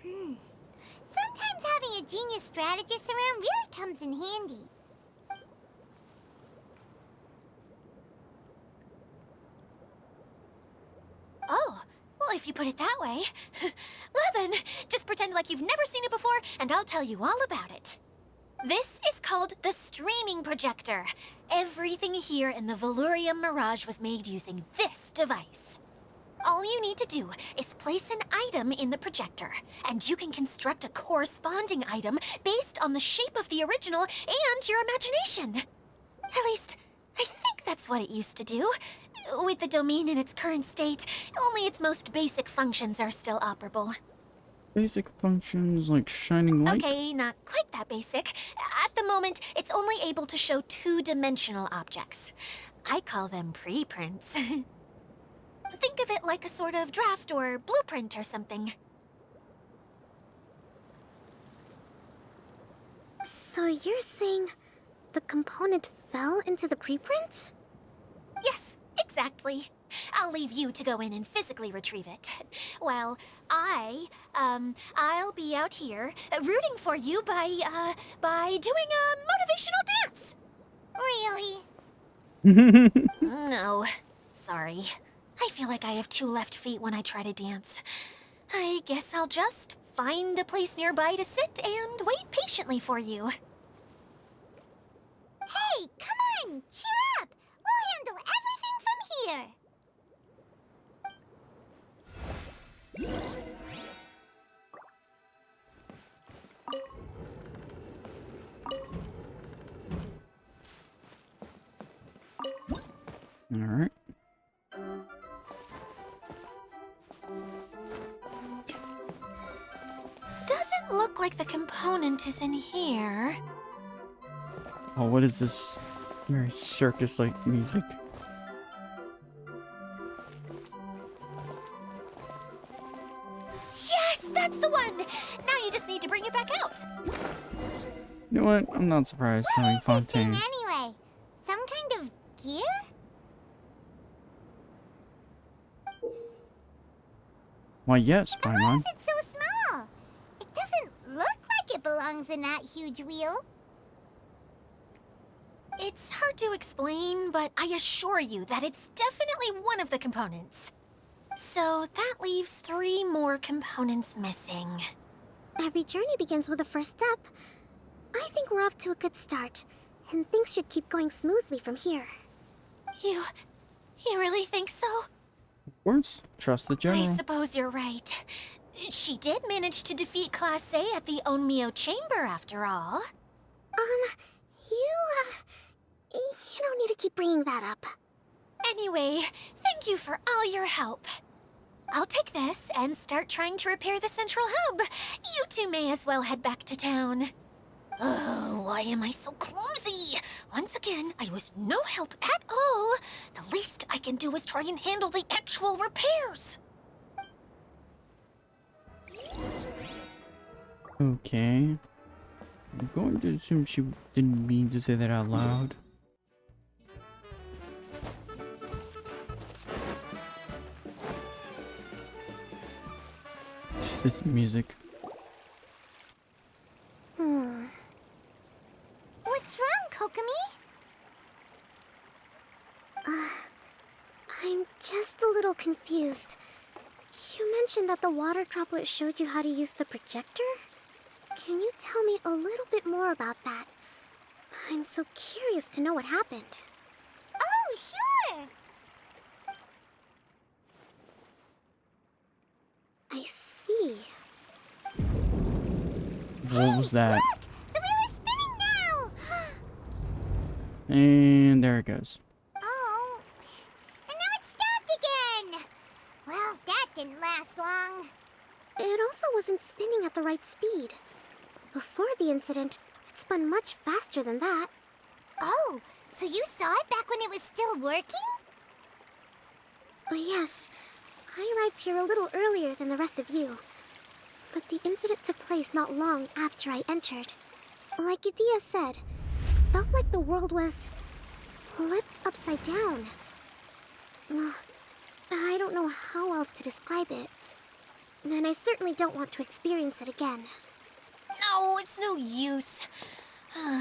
Sometimes having a genius strategist around really comes in handy. Oh, well, if you put it that way. Well then, just pretend like you've never seen it before, and I'll tell you all about it. This is called the streaming projector. Everything here in the Valurium Mirage was made using this device. All you need to do is place an item in the projector, and you can construct a corresponding item based on the shape of the original and your imagination. At least, I think that's what it used to do. With the domain in its current state, only its most basic functions are still operable. Basic functions like shining light? Okay, not quite that basic. At the moment, it's only able to show two-dimensional objects. I call them preprints. Think of it like a sort of draft or blueprint or something. So you're saying the component fell into the preprints? Yes, exactly. I'll leave you to go in and physically retrieve it. Well, I'll be out here rooting for you by doing a motivational dance. Really? No, sorry. I feel like I have two left feet when I try to dance. I guess I'll just find a place nearby to sit and wait patiently for you. Hey, come on! Cheer up! We'll handle everything from here! Alright. Doesn't look like the component is in here. Oh, what is this very circus-like music? Yes, that's the one! Now you just need to bring it back out. You know what? I'm not surprised knowing What is this thing Fontaine. anyway? Some kind of gear? Why, yes, Why Paimon. is it so small? It doesn't look like it belongs in that huge wheel. It's hard to explain, but I assure you that it's definitely one of the components. So that leaves 3 more components missing. Every journey begins with a first step. I think we're off to a good start, and things should keep going smoothly from here. You really think so? Of course. Trust the I general. suppose you're right. She did manage to defeat Class A at the Onmyo Chamber, after all. You don't need to keep bringing that up. Anyway, thank you for all your help. I'll take this and start trying to repair the central hub. You two may as well head back to town. Oh, why am I so clumsy? Once again, I was no help at all. The least I can do is try and handle the actual repairs. Okay. I'm going to assume she didn't mean to say that out loud. This music. What's wrong, Kokomi? I'm just a little confused. You mentioned that the water droplet showed you how to use the projector? Can you tell me a little bit more about that? I'm so curious to know what happened. Oh, sure! I see. What was that? Look! The wheel is spinning now! And there it goes. Oh, and now it's stopped again! Well, that didn't last long. It also wasn't spinning at the right speed. Before the incident, it spun much faster than that. Oh, so you saw it back when it was still working? Oh, yes. I arrived here a little earlier than the rest of you. But the incident took place not long after I entered. Like Idia said, it felt like the world was flipped upside down. I don't know how else to describe it. And I certainly don't want to experience it again. No, it's no use.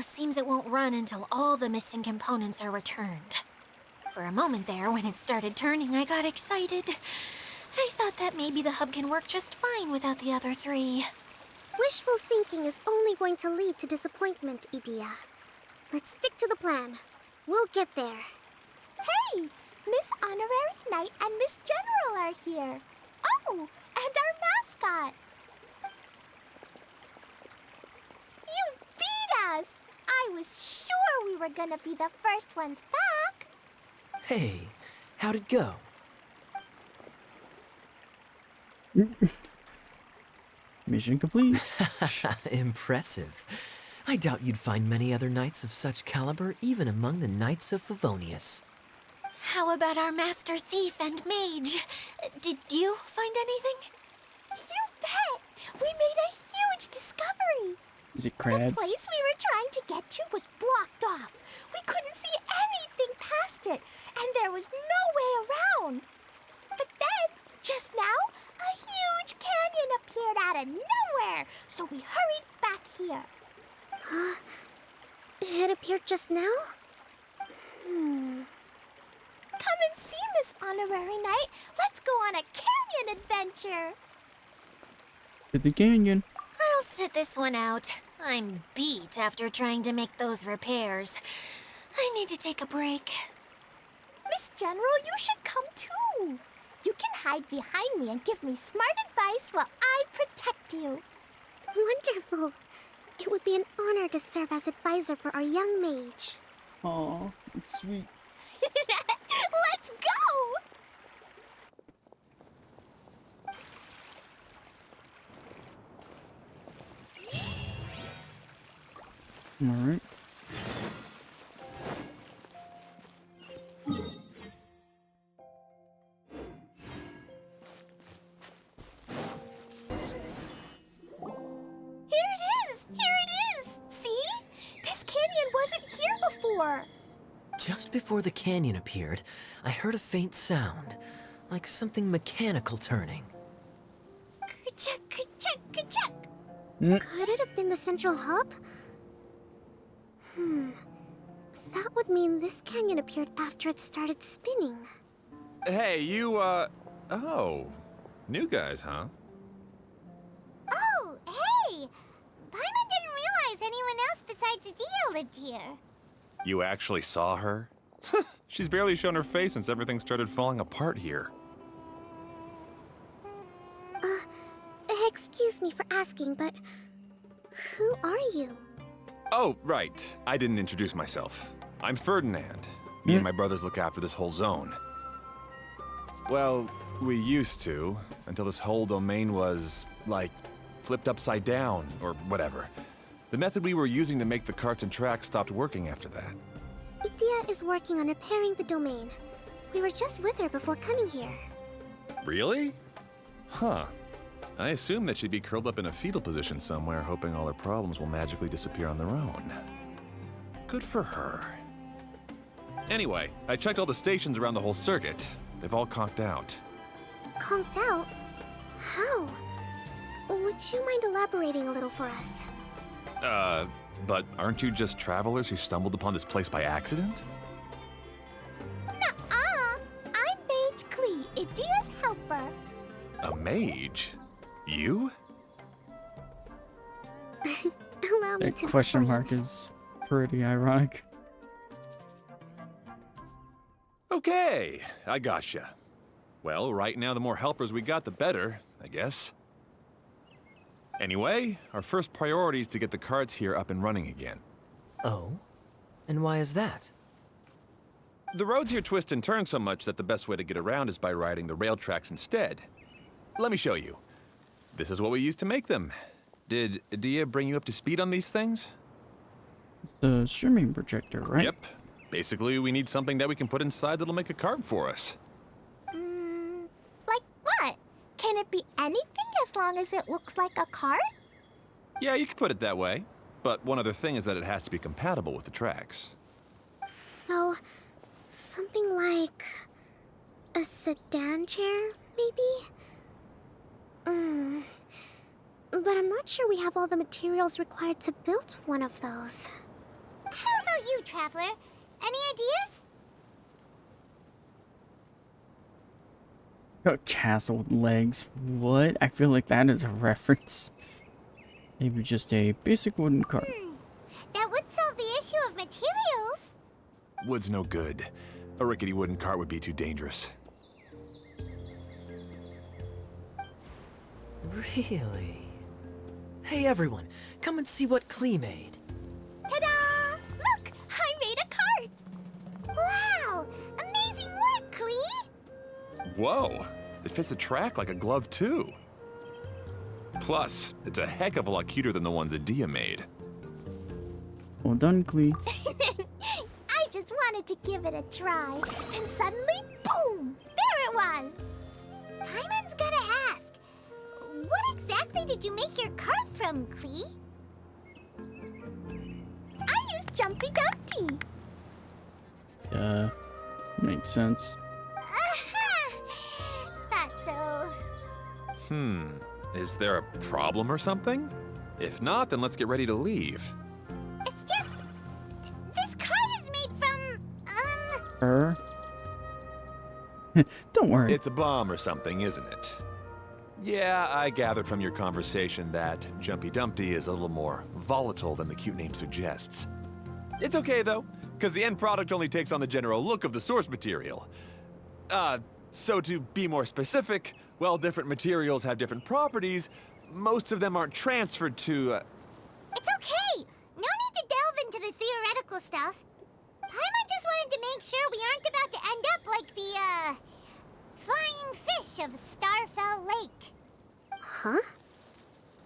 Seems it won't run until all the missing components are returned. For a moment there, when it started turning, I got excited. I thought that maybe the hub can work just fine without the other three. Wishful thinking is only going to lead to disappointment, Edea. Let's stick to the plan. We'll get there. Hey! Miss Honorary Knight and Miss General are here. Oh, and our mascot. You beat us! I was sure we were gonna be the first ones back. Hey, how'd it go? Mission complete. Impressive. I doubt you'd find many other knights of such caliber even among the Knights of Favonius. How about our master thief and mage? Did you find anything? You bet! We made a huge discovery. Is it The crabs? place we were trying to get to was blocked off. We couldn't see anything past it, and there was no way around. But then, just now, a huge canyon appeared out of nowhere, so we hurried back here. Huh? It appeared just now? Come and see, Miss Honorary Knight. Let's go on a canyon adventure. To the canyon. I'll sit this one out. I'm beat after trying to make those repairs. I need to take a break. Miss General, you should come too. You can hide behind me and give me smart advice while I protect you. Wonderful. It would be an honor to serve as advisor for our young mage. Aw, it's sweet. Let's go! Alright. Here it is! Here it is! See? This canyon wasn't here before. Just before the canyon appeared, I heard a faint sound, like something mechanical turning. Ka-chuck, ka-chuck, ka-chuck. Could it have been the central hub? That would mean this canyon appeared after it started spinning. Hey, you, oh. New guys, huh? Oh, hey! Paimon didn't realize anyone else besides Edea lived here. You actually saw her? She's barely shown her face since everything started falling apart here. Excuse me for asking, but who are you? Oh, right. I didn't introduce myself. I'm Ferdinand. Me and my brothers look after this whole zone. Well, we used to, until this whole domain was, like, flipped upside down, or whatever. The method we were using to make the carts and tracks stopped working after that. Edea is working on repairing the domain. We were just with her before coming here. Really? Huh. I assume that she'd be curled up in a fetal position somewhere, hoping all her problems will magically disappear on their own. Good for her. Anyway, I checked all the stations around the whole circuit. They've all conked out. Conked out? How? Would you mind elaborating a little for us? But aren't you just travelers who stumbled upon this place by accident? Nuh-uh. I'm Mage Klee, Edea's helper. A mage? You? Allow me That to question explain. mark is pretty ironic. Okay, I gotcha. Well, right now the more helpers we got, the better, I guess. Anyway, our first priority is to get the carts here up and running again. Oh? And why is that? The roads here twist and turn so much that the best way to get around is by riding the rail tracks instead. Let me show you. This is what we used to make them. Did Edea bring you up to speed on these things? The streaming projector, right? Yep. Basically, we need something that we can put inside that'll make a cart for us. Like what? Can it be anything as long as it looks like a cart? Yeah, you could put it that way. But one other thing is that it has to be compatible with the tracks. So, something like a sedan chair, maybe? But I'm not sure we have all the materials required to build one of those. How about you, Traveler? Any ideas? A castle with legs. What? I feel like that is a reference. Maybe just a basic wooden cart. That would solve the issue of materials. Wood's no good. A rickety wooden cart would be too dangerous. Really? Hey everyone, come and see what Klee made. Ta-da! Look, I made a cart. Wow! Amazing work, Klee! Whoa! It fits the track like a glove, too. Plus, it's a heck of a lot cuter than the ones Adia made. Well done, Klee. I just wanted to give it a try, and suddenly, boom! There it was! Paimon's gotta ask, what exactly did you make your cart from, Klee? I used Jumpy Dumpty. Makes sense. Thought so. Is there a problem or something? If not, then let's get ready to leave. It's just... this cart is made from, Her? Don't worry. It's a bomb or something, isn't it? Yeah, I gathered from your conversation that Jumpy Dumpty is a little more volatile than the cute name suggests. It's okay, though, because the end product only takes on the general look of the source material. So to be more specific, while different materials have different properties, most of them aren't transferred to, It's okay! No need to delve into the theoretical stuff. Paimon just wanted to make sure we aren't about to end up like the, flying fish of Starfell Lake. Huh?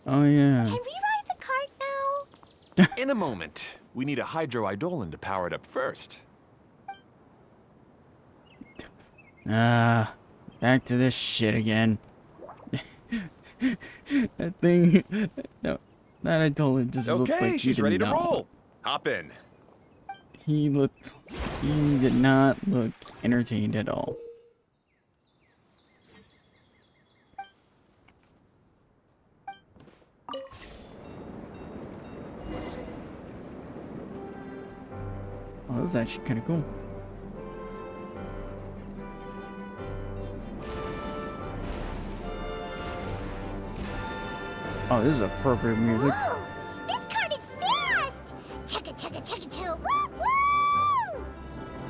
Oh, yeah. Can we ride the cart now? In a moment. We need a hydro-eidolon to power it up first. Back to this shit again. That thing, no, that I told him just looked like Okay, he she's did ready to not. roll. Hop in. He did not look entertained at all. Oh, that's actually kind of cool. Oh, this is appropriate music. Whoa! This cart is fast! Chugga chugga chugga choo! Woo woo!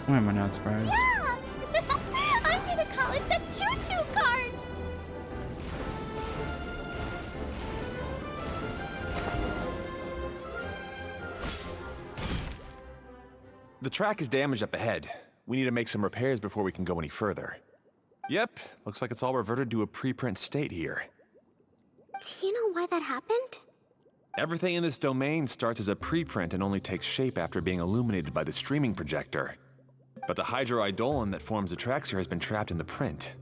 Why am I not surprised? Yeah! I'm gonna call it the choo-choo cart! The track is damaged up ahead. We need to make some repairs before we can go any further. Yep, looks like it's all reverted to a preprint state here. Do you know why that happened? Everything in this domain starts as a preprint and only takes shape after being illuminated by the streaming projector. But the hydro-eidolon that forms the tracks here has been trapped in the print.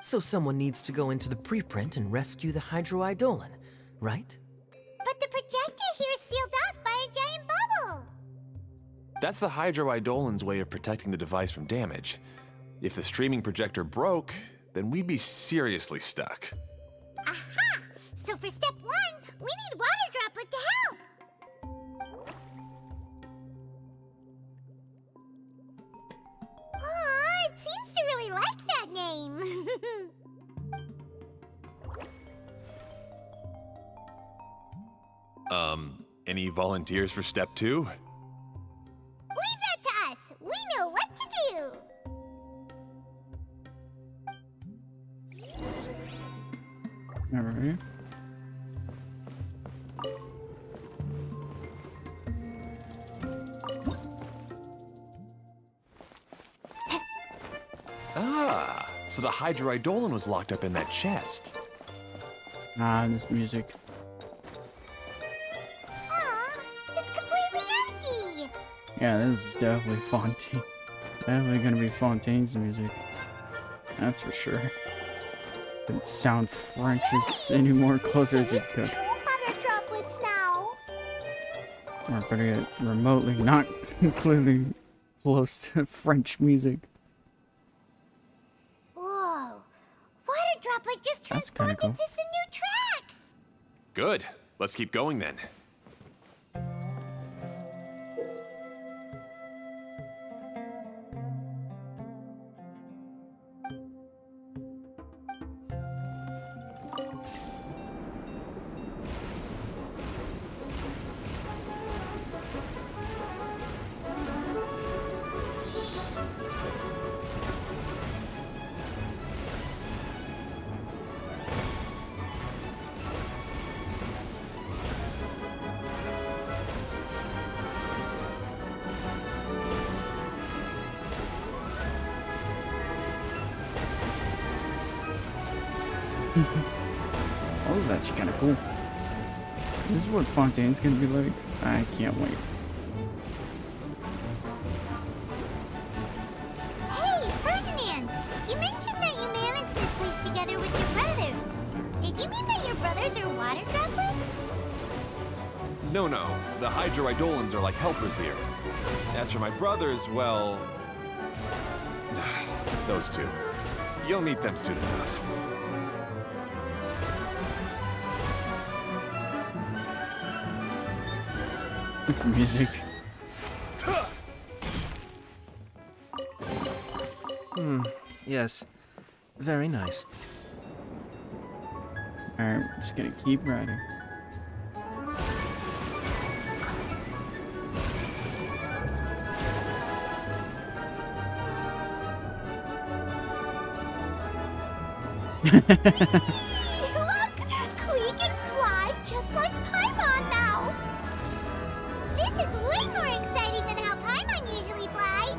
So someone needs to go into the preprint and rescue the hydro-eidolon, right? But the projector here is sealed off by a giant bubble! That's the hydro-eidolon's way of protecting the device from damage. If the streaming projector broke, then we'd be seriously stuck. Aha! So for step 1, we need Water Droplet to help! Aw, it seems to really like that name! Any volunteers for step 2? Leave that to us! We know what to do! Alright. Ah, so the hydro-eidolon was locked up in that chest. Ah, this music. Aw, it's completely empty! Yeah, this is definitely Fontaine. Definitely gonna be Fontaine's music. That's for sure. Didn't sound French as any more closer as it could. 2 water droplets now! Or better yet, remotely not clearly close to French music. droplet just That's transformed kinda cool. into some new tracks! Good. Let's keep going then. That was actually kind of cool. This is what Fontaine's gonna be like. I can't wait. Hey, Ferdinand! You mentioned that you managed this place together with your brothers. Did you mean that your brothers are water droplets? No, the Hydroidolans are like helpers here. As for my brothers, well... those two. You'll meet them soon enough. It's music. Yes. Very nice. Alright, we're just gonna keep riding. Look! Klee can fly just like Paimon now! This is way more exciting than how Paimon usually flies.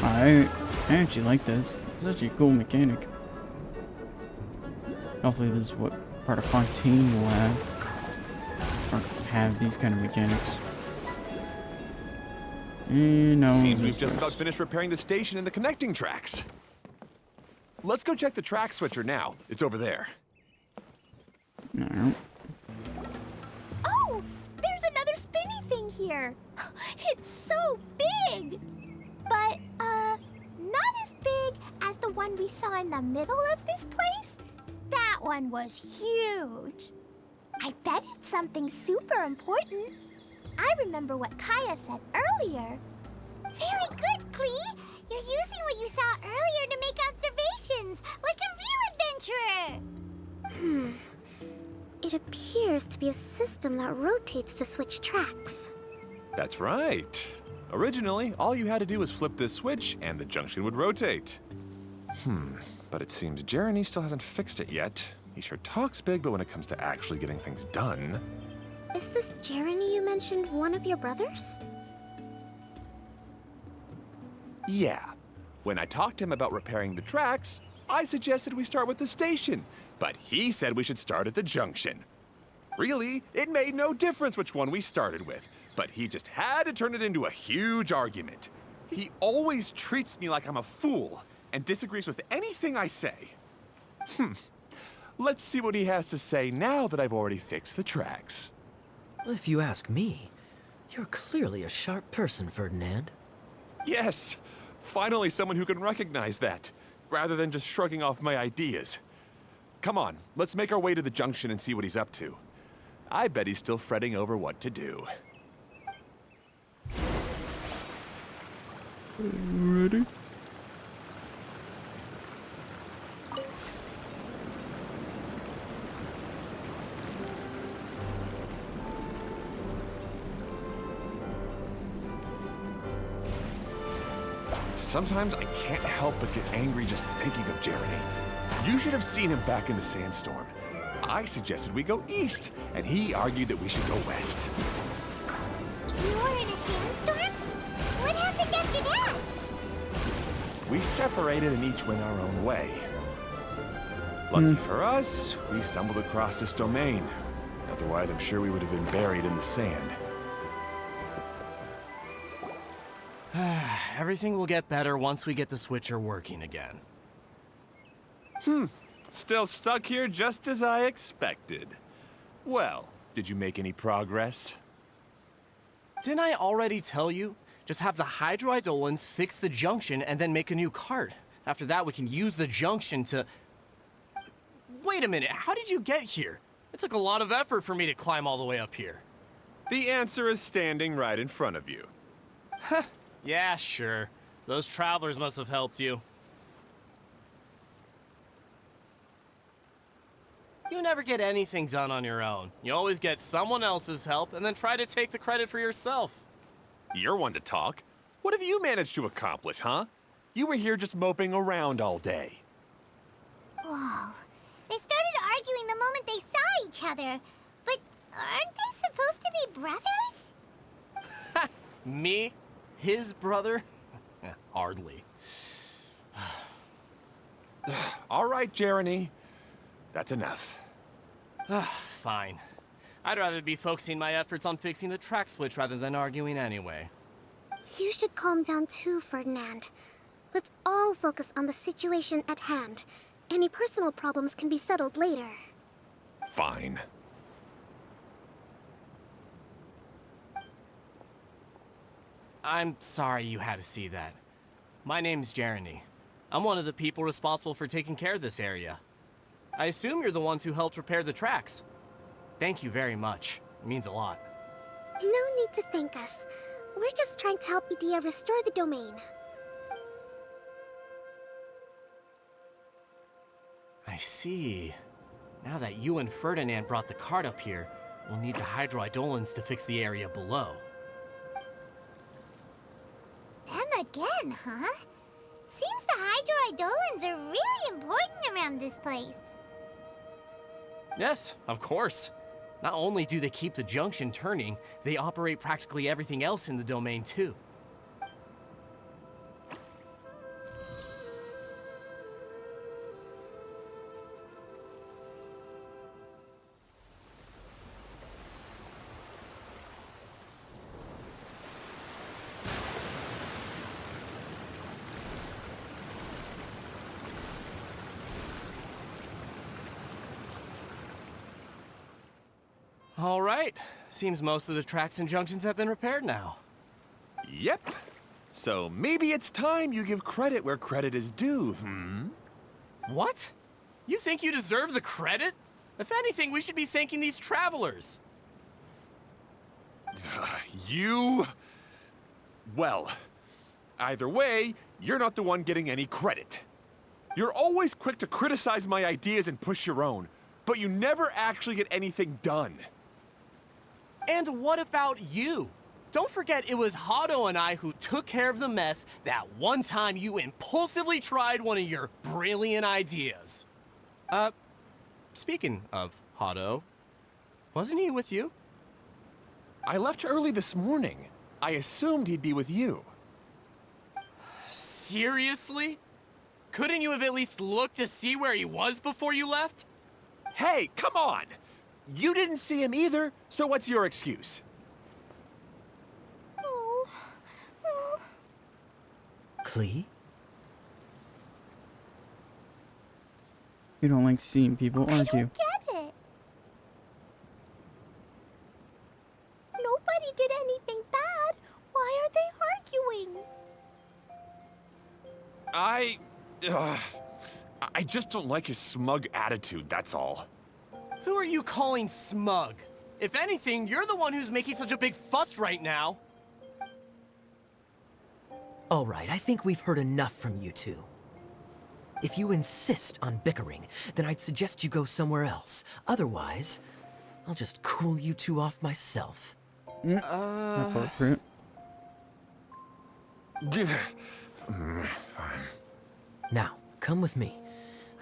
I actually like this. It's actually a cool mechanic. Hopefully this is what part of Fontaine will have. Or have these kind of mechanics. And no. Seems we've this just was- about finished repairing the station and the connecting tracks. Let's go check the track switcher now. It's over there. No. Oh! There's another spinny thing here! It's so big! But, not as big as the one we saw in the middle of this place. That one was huge. I bet it's something super important. I remember what Kaya said earlier. Very good, Klee. You're using what you saw earlier to make observations, like a real adventurer. It appears to be a system that rotates to switch tracks. That's right. Originally, all you had to do was flip this switch and the junction would rotate. But it seems Jeremy still hasn't fixed it yet. He sure talks big, but when it comes to actually getting things done... Is this Jeremy you mentioned one of your brothers? Yeah. When I talked to him about repairing the tracks, I suggested we start with the station, but he said we should start at the junction. Really, it made no difference which one we started with, but he just had to turn it into a huge argument. He always treats me like I'm a fool and disagrees with anything I say. Let's see what he has to say now that I've already fixed the tracks. If you ask me, you're clearly a sharp person, Ferdinand. Yes, finally someone who can recognize that, rather than just shrugging off my ideas. Come on, let's make our way to the junction and see what he's up to. I bet he's still fretting over what to do. Ready? Sometimes I can't help but get angry just thinking of Jeremy. You should have seen him back in the sandstorm. I suggested we go east, and he argued that we should go west. You were in a sandstorm? What happened after that? We separated and each went our own way. Lucky for us, we stumbled across this domain. Otherwise, I'm sure we would have been buried in the sand. Everything will get better once we get the switcher working again. Still stuck here just as I expected. Well, did you make any progress? Didn't I already tell you? Just have the hydroidolins fix the junction and then make a new cart. After that, we can use the junction to... Wait a minute, how did you get here? It took a lot of effort for me to climb all the way up here. The answer is standing right in front of you. Yeah, sure. Those travelers must have helped you. You never get anything done on your own. You always get someone else's help and then try to take the credit for yourself. You're one to talk. What have you managed to accomplish, huh? You were here just moping around all day. Whoa. They started arguing the moment they saw each other. But aren't they supposed to be brothers? Me? His brother? Hardly. All right, Jeremy. That's enough. Fine. I'd rather be focusing my efforts on fixing the track switch rather than arguing anyway. You should calm down too, Ferdinand. Let's all focus on the situation at hand. Any personal problems can be settled later. Fine. I'm sorry you had to see that. My name's Jeremy. I'm one of the people responsible for taking care of this area. I assume you're the ones who helped repair the tracks. Thank you very much. It means a lot. No need to thank us. We're just trying to help Edea restore the domain. I see. Now that you and Ferdinand brought the cart up here, we'll need the hydroidolins to fix the area below. Them again, huh? Seems the hydroidolins are really important around this place. Yes, of course. Not only do they keep the junction turning, they operate practically everything else in the domain too. All right. Seems most of the tracks and junctions have been repaired now. Yep. So maybe it's time you give credit where credit is due, What? You think you deserve the credit? If anything, we should be thanking these travelers. You... Well, either way, you're not the one getting any credit. You're always quick to criticize my ideas and push your own, but you never actually get anything done. And what about you? Don't forget it was Hado and I who took care of the mess that one time you impulsively tried one of your brilliant ideas. Speaking of Hado, wasn't he with you? I left early this morning. I assumed he'd be with you. Seriously? Couldn't you have at least looked to see where he was before you left? Hey, come on! You didn't see him either, so what's your excuse? Klee? You don't like seeing people I argue. don't get it. Nobody did anything bad. Why are they arguing? I just don't like his smug attitude, that's all. Who are you calling smug? If anything, you're the one who's making such a big fuss right now. All right, I think we've heard enough from you two. If you insist on bickering, then I'd suggest you go somewhere else. Otherwise, I'll just cool you two off myself. Appropriate. Now, come with me.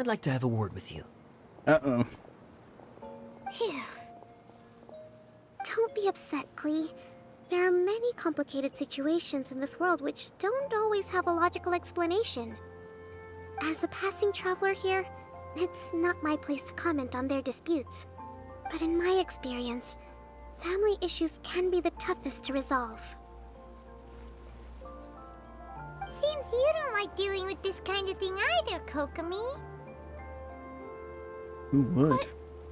I'd like to have a word with you. Uh-oh. Phew. Don't be upset, Klee. There are many complicated situations in this world which don't always have a logical explanation. As a passing traveler here, it's not my place to comment on their disputes. But in my experience, family issues can be the toughest to resolve. Seems you don't like dealing with this kind of thing either, Kokomi. Who would? But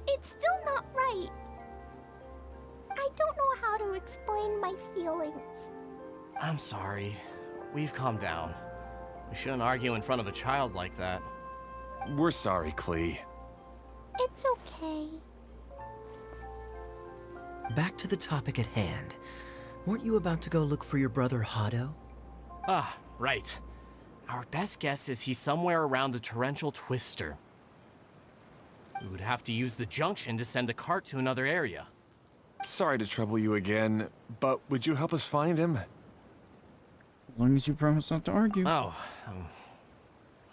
it's still not right. I don't know how how to explain my feelings. I'm sorry. We've calmed down. We shouldn't argue in front of a child like that. We're sorry, Klee. It's okay. Back to the topic at hand. Weren't you about to go look for your brother Hado? Ah, right. Our best guess is he's somewhere around the torrential twister. We would have to use the junction to send the cart to another area. Sorry to trouble you again, but would you help us find him? As long as you promise not to argue. Oh,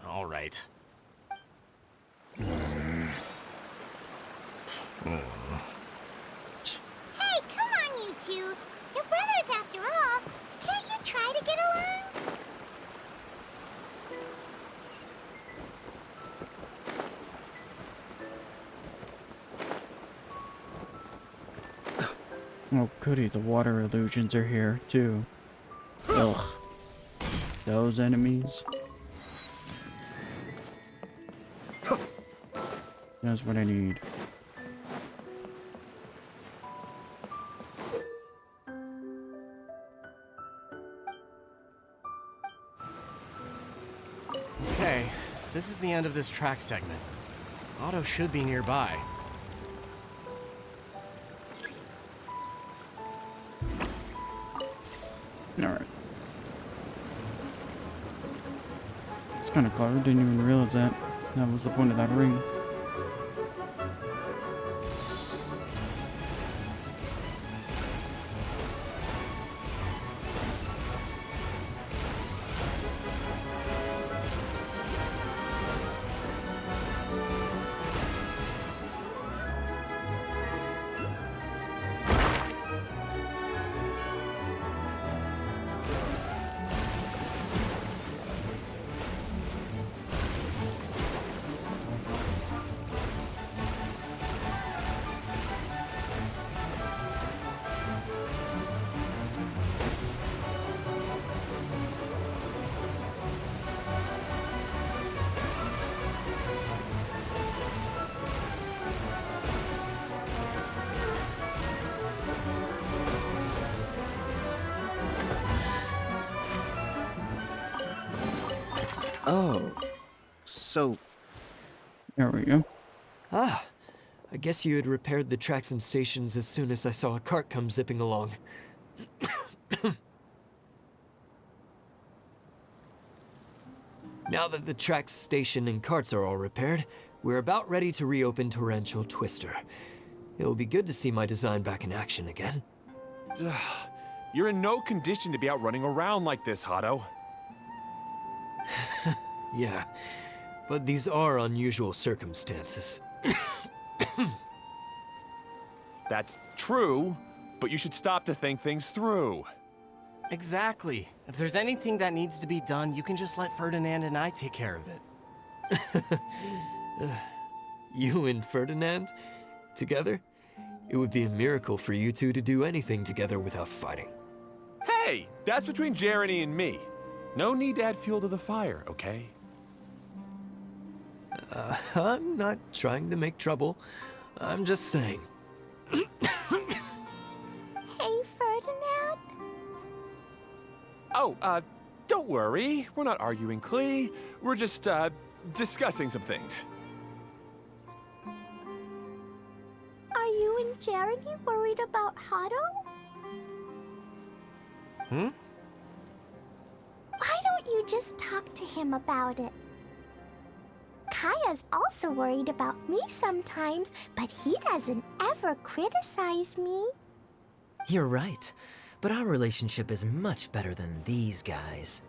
all right. Hey, come on, you two. You're brothers after all. Can't you try to get along? Oh, goody, the water illusions are here, too. Ugh. Those enemies. That's what I need. Okay, this is the end of this track segment. Otto should be nearby. Alright. It's kind of clever, didn't even realize that. That was the point of that ring. Oh, so... There we go. Ah, I guess you had repaired the tracks and stations as soon as I saw a cart come zipping along. Now that the tracks, station, and carts are all repaired, we're about ready to reopen Torrential Twister. It will be good to see my design back in action again. You're in no condition to be out running around like this, Hado. Yeah, but these are unusual circumstances. That's true, but you should stop to think things through. Exactly. If there's anything that needs to be done, you can just let Ferdinand and I take care of it. You and Ferdinand? Together? It would be a miracle for you two to do anything together without fighting. Hey, that's between Jeremy and me. No need to add fuel to the fire, okay? I'm not trying to make trouble. I'm just saying. Hey, Ferdinand? Oh, don't worry. We're not arguing, Klee. We're just, discussing some things. Are you and Jeremy worried about Hado? Hmm? Why don't you just talk to him about it? Kaya's also worried about me sometimes, but he doesn't ever criticize me. You're right, but our relationship is much better than these guys.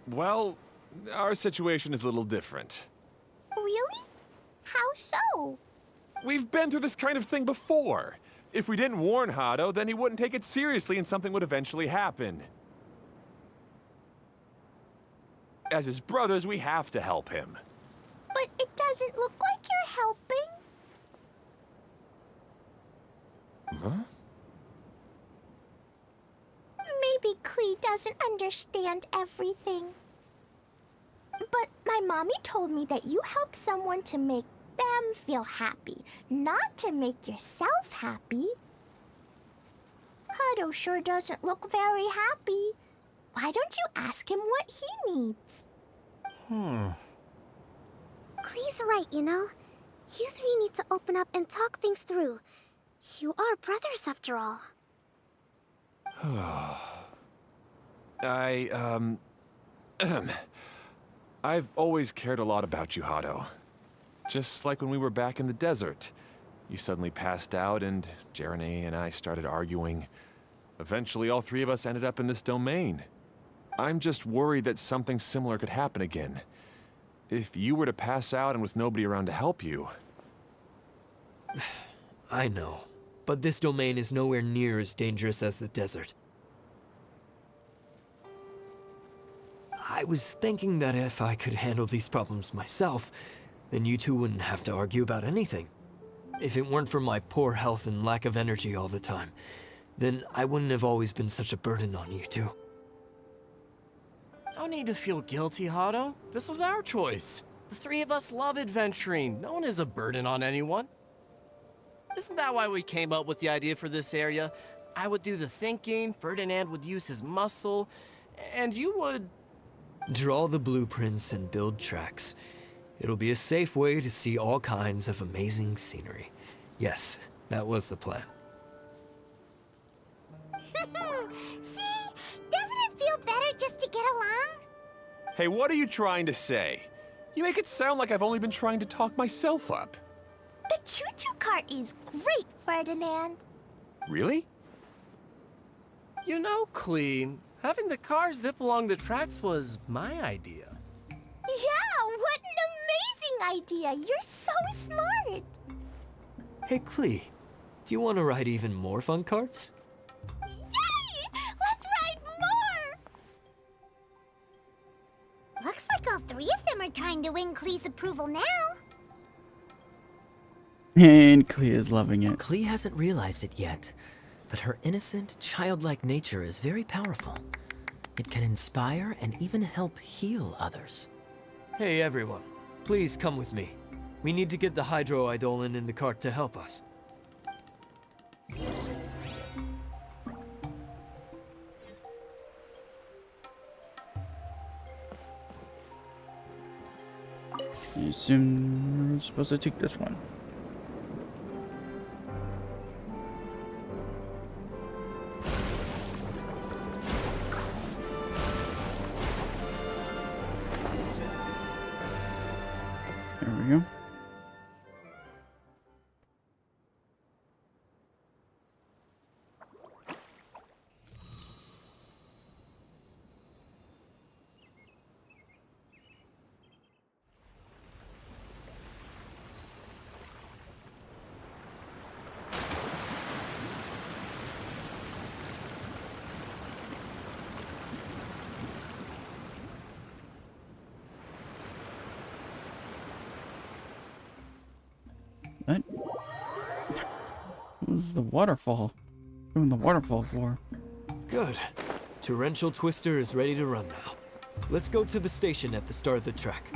Well, our situation is a little different. Really? How so? We've been through this kind of thing before. If we didn't warn Hado, then he wouldn't take it seriously and something would eventually happen. As his brothers, we have to help him. But it doesn't look like you're helping. Huh? Maybe Klee doesn't understand everything. But my mommy told me that you help someone to make them feel happy, not to make yourself happy. Hado sure doesn't look very happy. Why don't you ask him what he needs? Klee's right, you know. You three need to open up and talk things through. You are brothers after all. I've always cared a lot about you, Hado. Just like when we were back in the desert. You suddenly passed out and Jeremy and I started arguing. Eventually, all three of us ended up in this domain. I'm just worried that something similar could happen again. If you were to pass out and with nobody around to help you... I know, but this domain is nowhere near as dangerous as the desert. I was thinking that if I could handle these problems myself, then you two wouldn't have to argue about anything. If it weren't for my poor health and lack of energy all the time, then I wouldn't have always been such a burden on you two. No need to feel guilty, Hado. This was our choice. The three of us love adventuring. No one is a burden on anyone. Isn't that why we came up with the idea for this area? I would do the thinking, Ferdinand would use his muscle, and you would... Draw the blueprints and build tracks. It'll be a safe way to see all kinds of amazing scenery. Yes, that was the plan. See? Doesn't it feel better just to get along? Hey, what are you trying to say? You make it sound like I've only been trying to talk myself up. The choo-choo cart is great, Ferdinand. Really? You know, Klee, having the car zip along the tracks was my idea. Yeah, what an amazing idea! You're so smart! Hey, Klee, do you want to ride even more fun carts? Yay! Let's ride more! Looks like all three of them are trying to win Klee's approval now. And Klee is loving it. Klee hasn't realized it yet, but her innocent, childlike nature is very powerful. It can inspire and even help heal others. Hey everyone, please come with me. We need to get the Hydro-Eidolon in the cart to help us. I assume we're supposed to take this one. There we go. What? What was the waterfall? Doing the waterfall for? Good. Torrential Twister is ready to run now. Let's go to the station at the start of the track.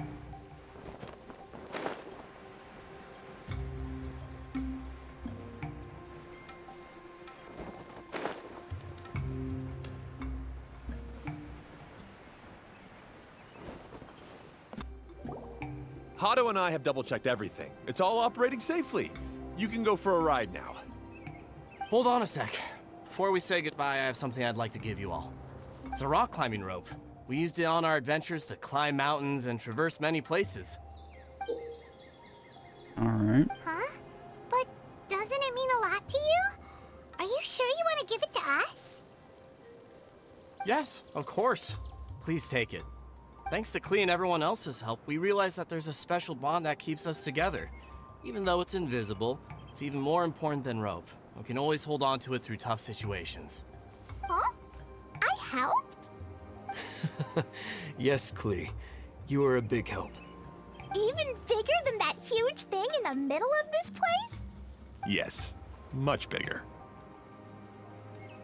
Hado and I have double-checked everything. It's all operating safely. You can go for a ride now. Hold on a sec. Before we say goodbye, I have something I'd like to give you all. It's a rock climbing rope. We used it on our adventures to climb mountains and traverse many places. Alright. Huh? But doesn't it mean a lot to you? Are you sure you want to give it to us? Yes, of course. Please take it. Thanks to Klee and everyone else's help, we realized that there's a special bond that keeps us together. Even though it's invisible, it's even more important than rope. We can always hold on to it through tough situations. Huh? I helped? Yes, Klee. You are a big help. Even bigger than that huge thing in the middle of this place? Yes, much bigger.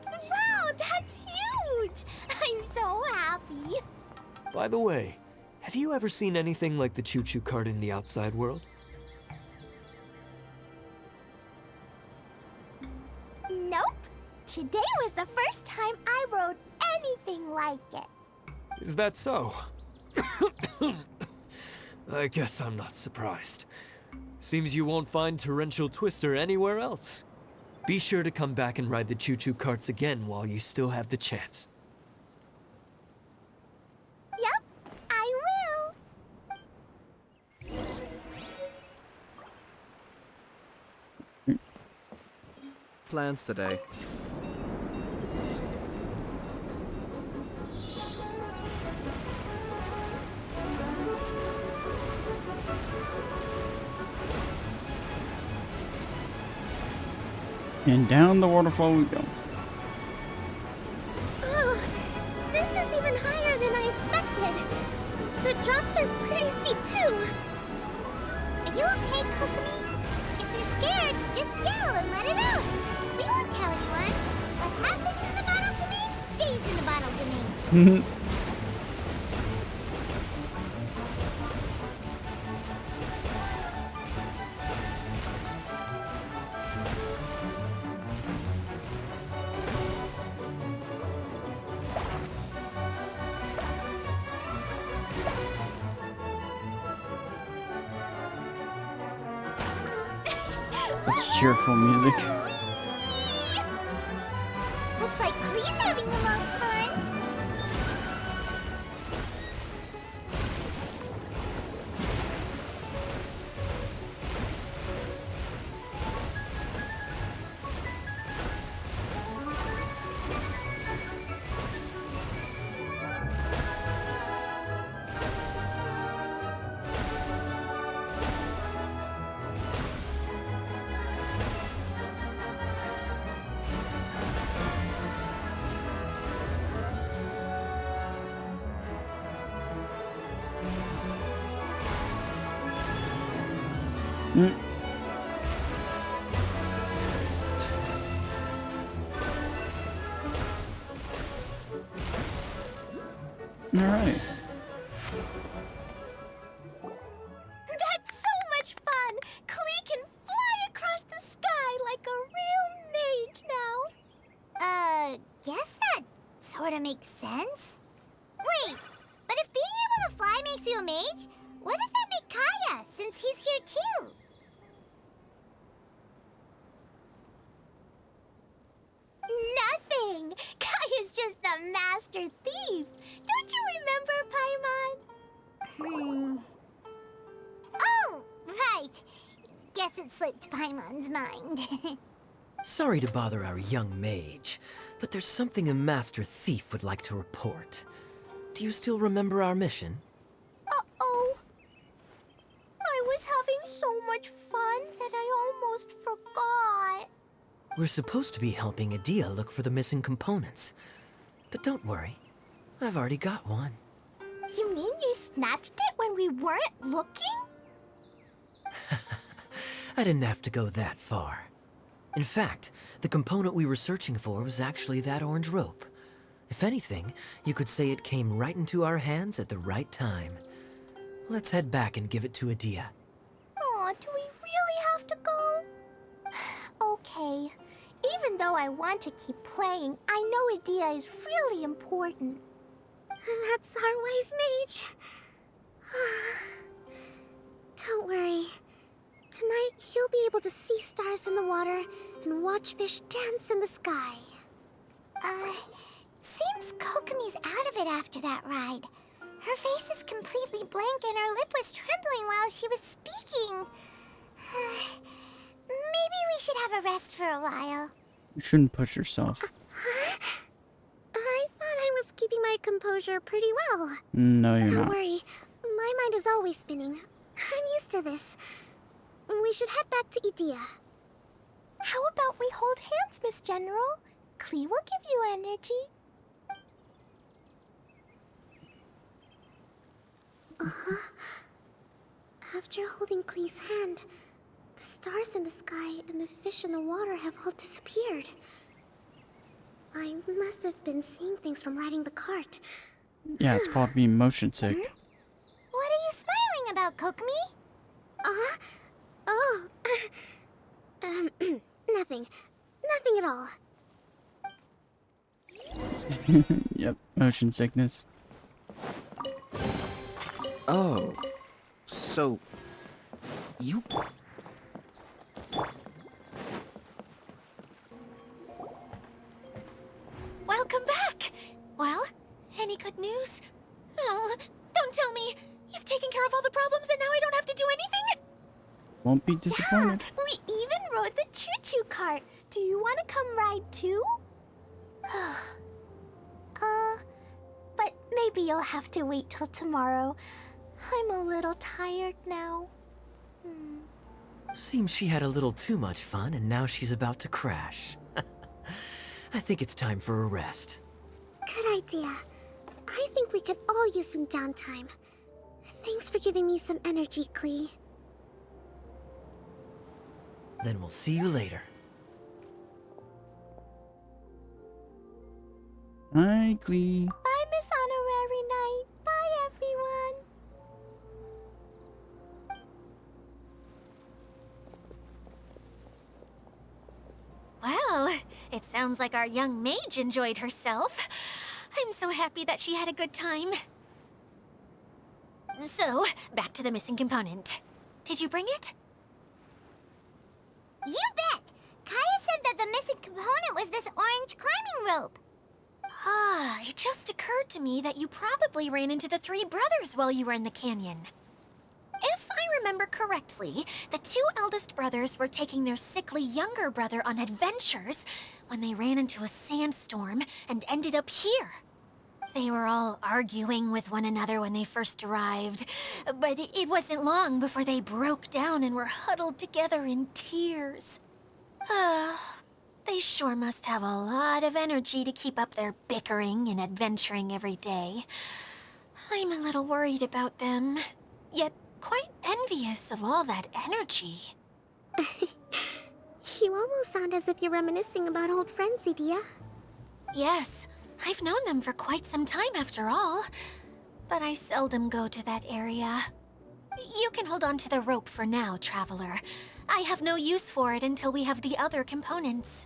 Wow, that's huge! I'm so happy. By the way, have you ever seen anything like the choo-choo cart in the outside world? Nope. today was the first time I rode anything like it. Is that so? I guess I'm not surprised. Seems you won't find Torrential Twister anywhere else. Be sure to come back and ride the choo-choo carts again while you still have the chance. Yep, I will. Plans today. And down the waterfall we go. Oh, this is even higher than I expected. The drops are pretty steep too. Are you okay, Kokomi? If you're scared, just yell and let it out. We won't tell anyone. What happens in the bottle domain stays in the bottle domain. That's cheerful music. Looks like Klee's having the most fun. Alright. That's so much fun! Klee can fly across the sky like a real mage now. Guess that sort of makes sense. Wait, but if being able to fly makes you a mage, what does that make Kaya, since he's here too? Nothing! Kaya's just the master thief. Don't you remember, Paimon? Oh, right. Guess it slipped Paimon's mind. Sorry to bother our young mage, but there's something a master thief would like to report. Do you still remember our mission? Uh-oh. I was having so much fun that I almost forgot. We're supposed to be helping Adia look for the missing components. But don't worry, I've already got one. You mean you snatched it when we weren't looking? I didn't have to go that far. In fact, the component we were searching for was actually that orange rope. If anything, you could say it came right into our hands at the right time. Let's head back and give it to Adia. Aw, do we really have to go? Okay. Even though I want to keep playing, I know Adia is really important. That's our wise mage. Don't worry. Tonight, he'll be able to see stars in the water and watch fish dance in the sky. Seems Kokomi's out of it after that ride. Her face is completely blank and her lip was trembling while she was speaking. Maybe we should have a rest for a while. You shouldn't push yourself. I thought I was keeping my composure pretty well. No, you're Don't not. worry. My mind is always spinning. I'm used to this. We should head back to Idia. How about we hold hands, Miss General? Klee will give you energy. After holding Klee's hand, the stars in the sky and the fish in the water have all disappeared. I must have been seeing things from riding the cart. Yeah, it's called being motion sick. What are you smiling about, Kokomi? Oh. Nothing. Nothing at all. Yep, motion sickness. Oh, so you... Welcome back! Well, any good news? Oh, don't tell me! You've taken care of all the problems and now I don't have to do anything? Won't be disappointed. Yeah, we even rode the choo-choo cart. Do you want to come ride too? But maybe you'll have to wait till tomorrow. I'm a little tired now. Seems she had a little too much fun and now she's about to crash. I think it's time for a rest. Good idea. I think we could all use some downtime. Thanks for giving me some energy, Klee. Then we'll see you later. Hi, Klee. Bye, Miss Honorary Knight. Bye, everyone. Well, it sounds like our young mage enjoyed herself. I'm so happy that she had a good time. So, back to the missing component. Did you bring it? You bet! Kaya said that the missing component was this orange climbing rope. Ah, it just occurred to me that you probably ran into the three brothers while you were in the canyon. If I remember correctly, the two eldest brothers were taking their sickly younger brother on adventures when they ran into a sandstorm and ended up here. They were all arguing with one another when they first arrived, but it wasn't long before they broke down and were huddled together in tears. They sure must have a lot of energy to keep up their bickering and adventuring every day. I'm a little worried about them, yet quite envious of all that energy. You almost sound as if you're reminiscing about old friends, Idia. Yes, I've known them for quite some time after all, but I seldom go to that area. You can hold on to the rope for now, Traveler. I have no use for it until we have the other components.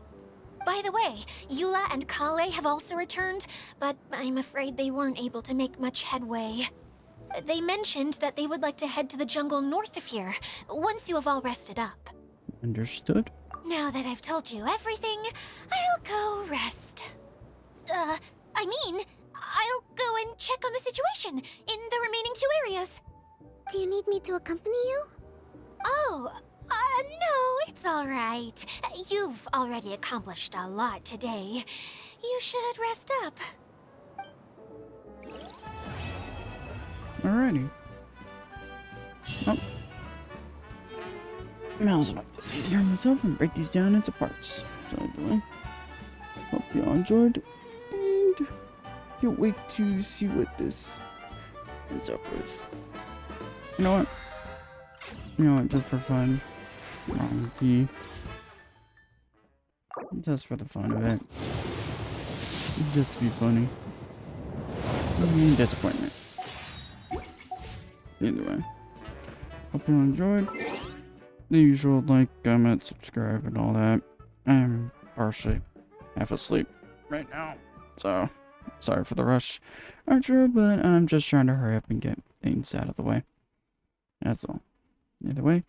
By the way, Eula and Kale have also returned, but I'm afraid they weren't able to make much headway. They mentioned that they would like to head to the jungle north of here, once you have all rested up. Understood. Now that I've told you everything, I'll go rest. I'll go and check on the situation in the remaining two areas. Do you need me to accompany you? Oh, no, it's all right. You've already accomplished a lot today. You should rest up. Alrighty. Oh. Now it's about to sit here myself and break these down into parts. So anyway, hope you all enjoyed, and you'll wait to see what this ends up with. You know what? Just for fun. Just for the fun of it. Just to be funny. Disappointment. Either way. Hope you enjoyed. The usual like, comment, subscribe, and all that. I'm partially half asleep right now, so sorry for the rush outro, but I'm just trying to hurry up and get things out of the way. That's all. Either way,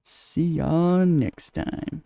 see y'all next time.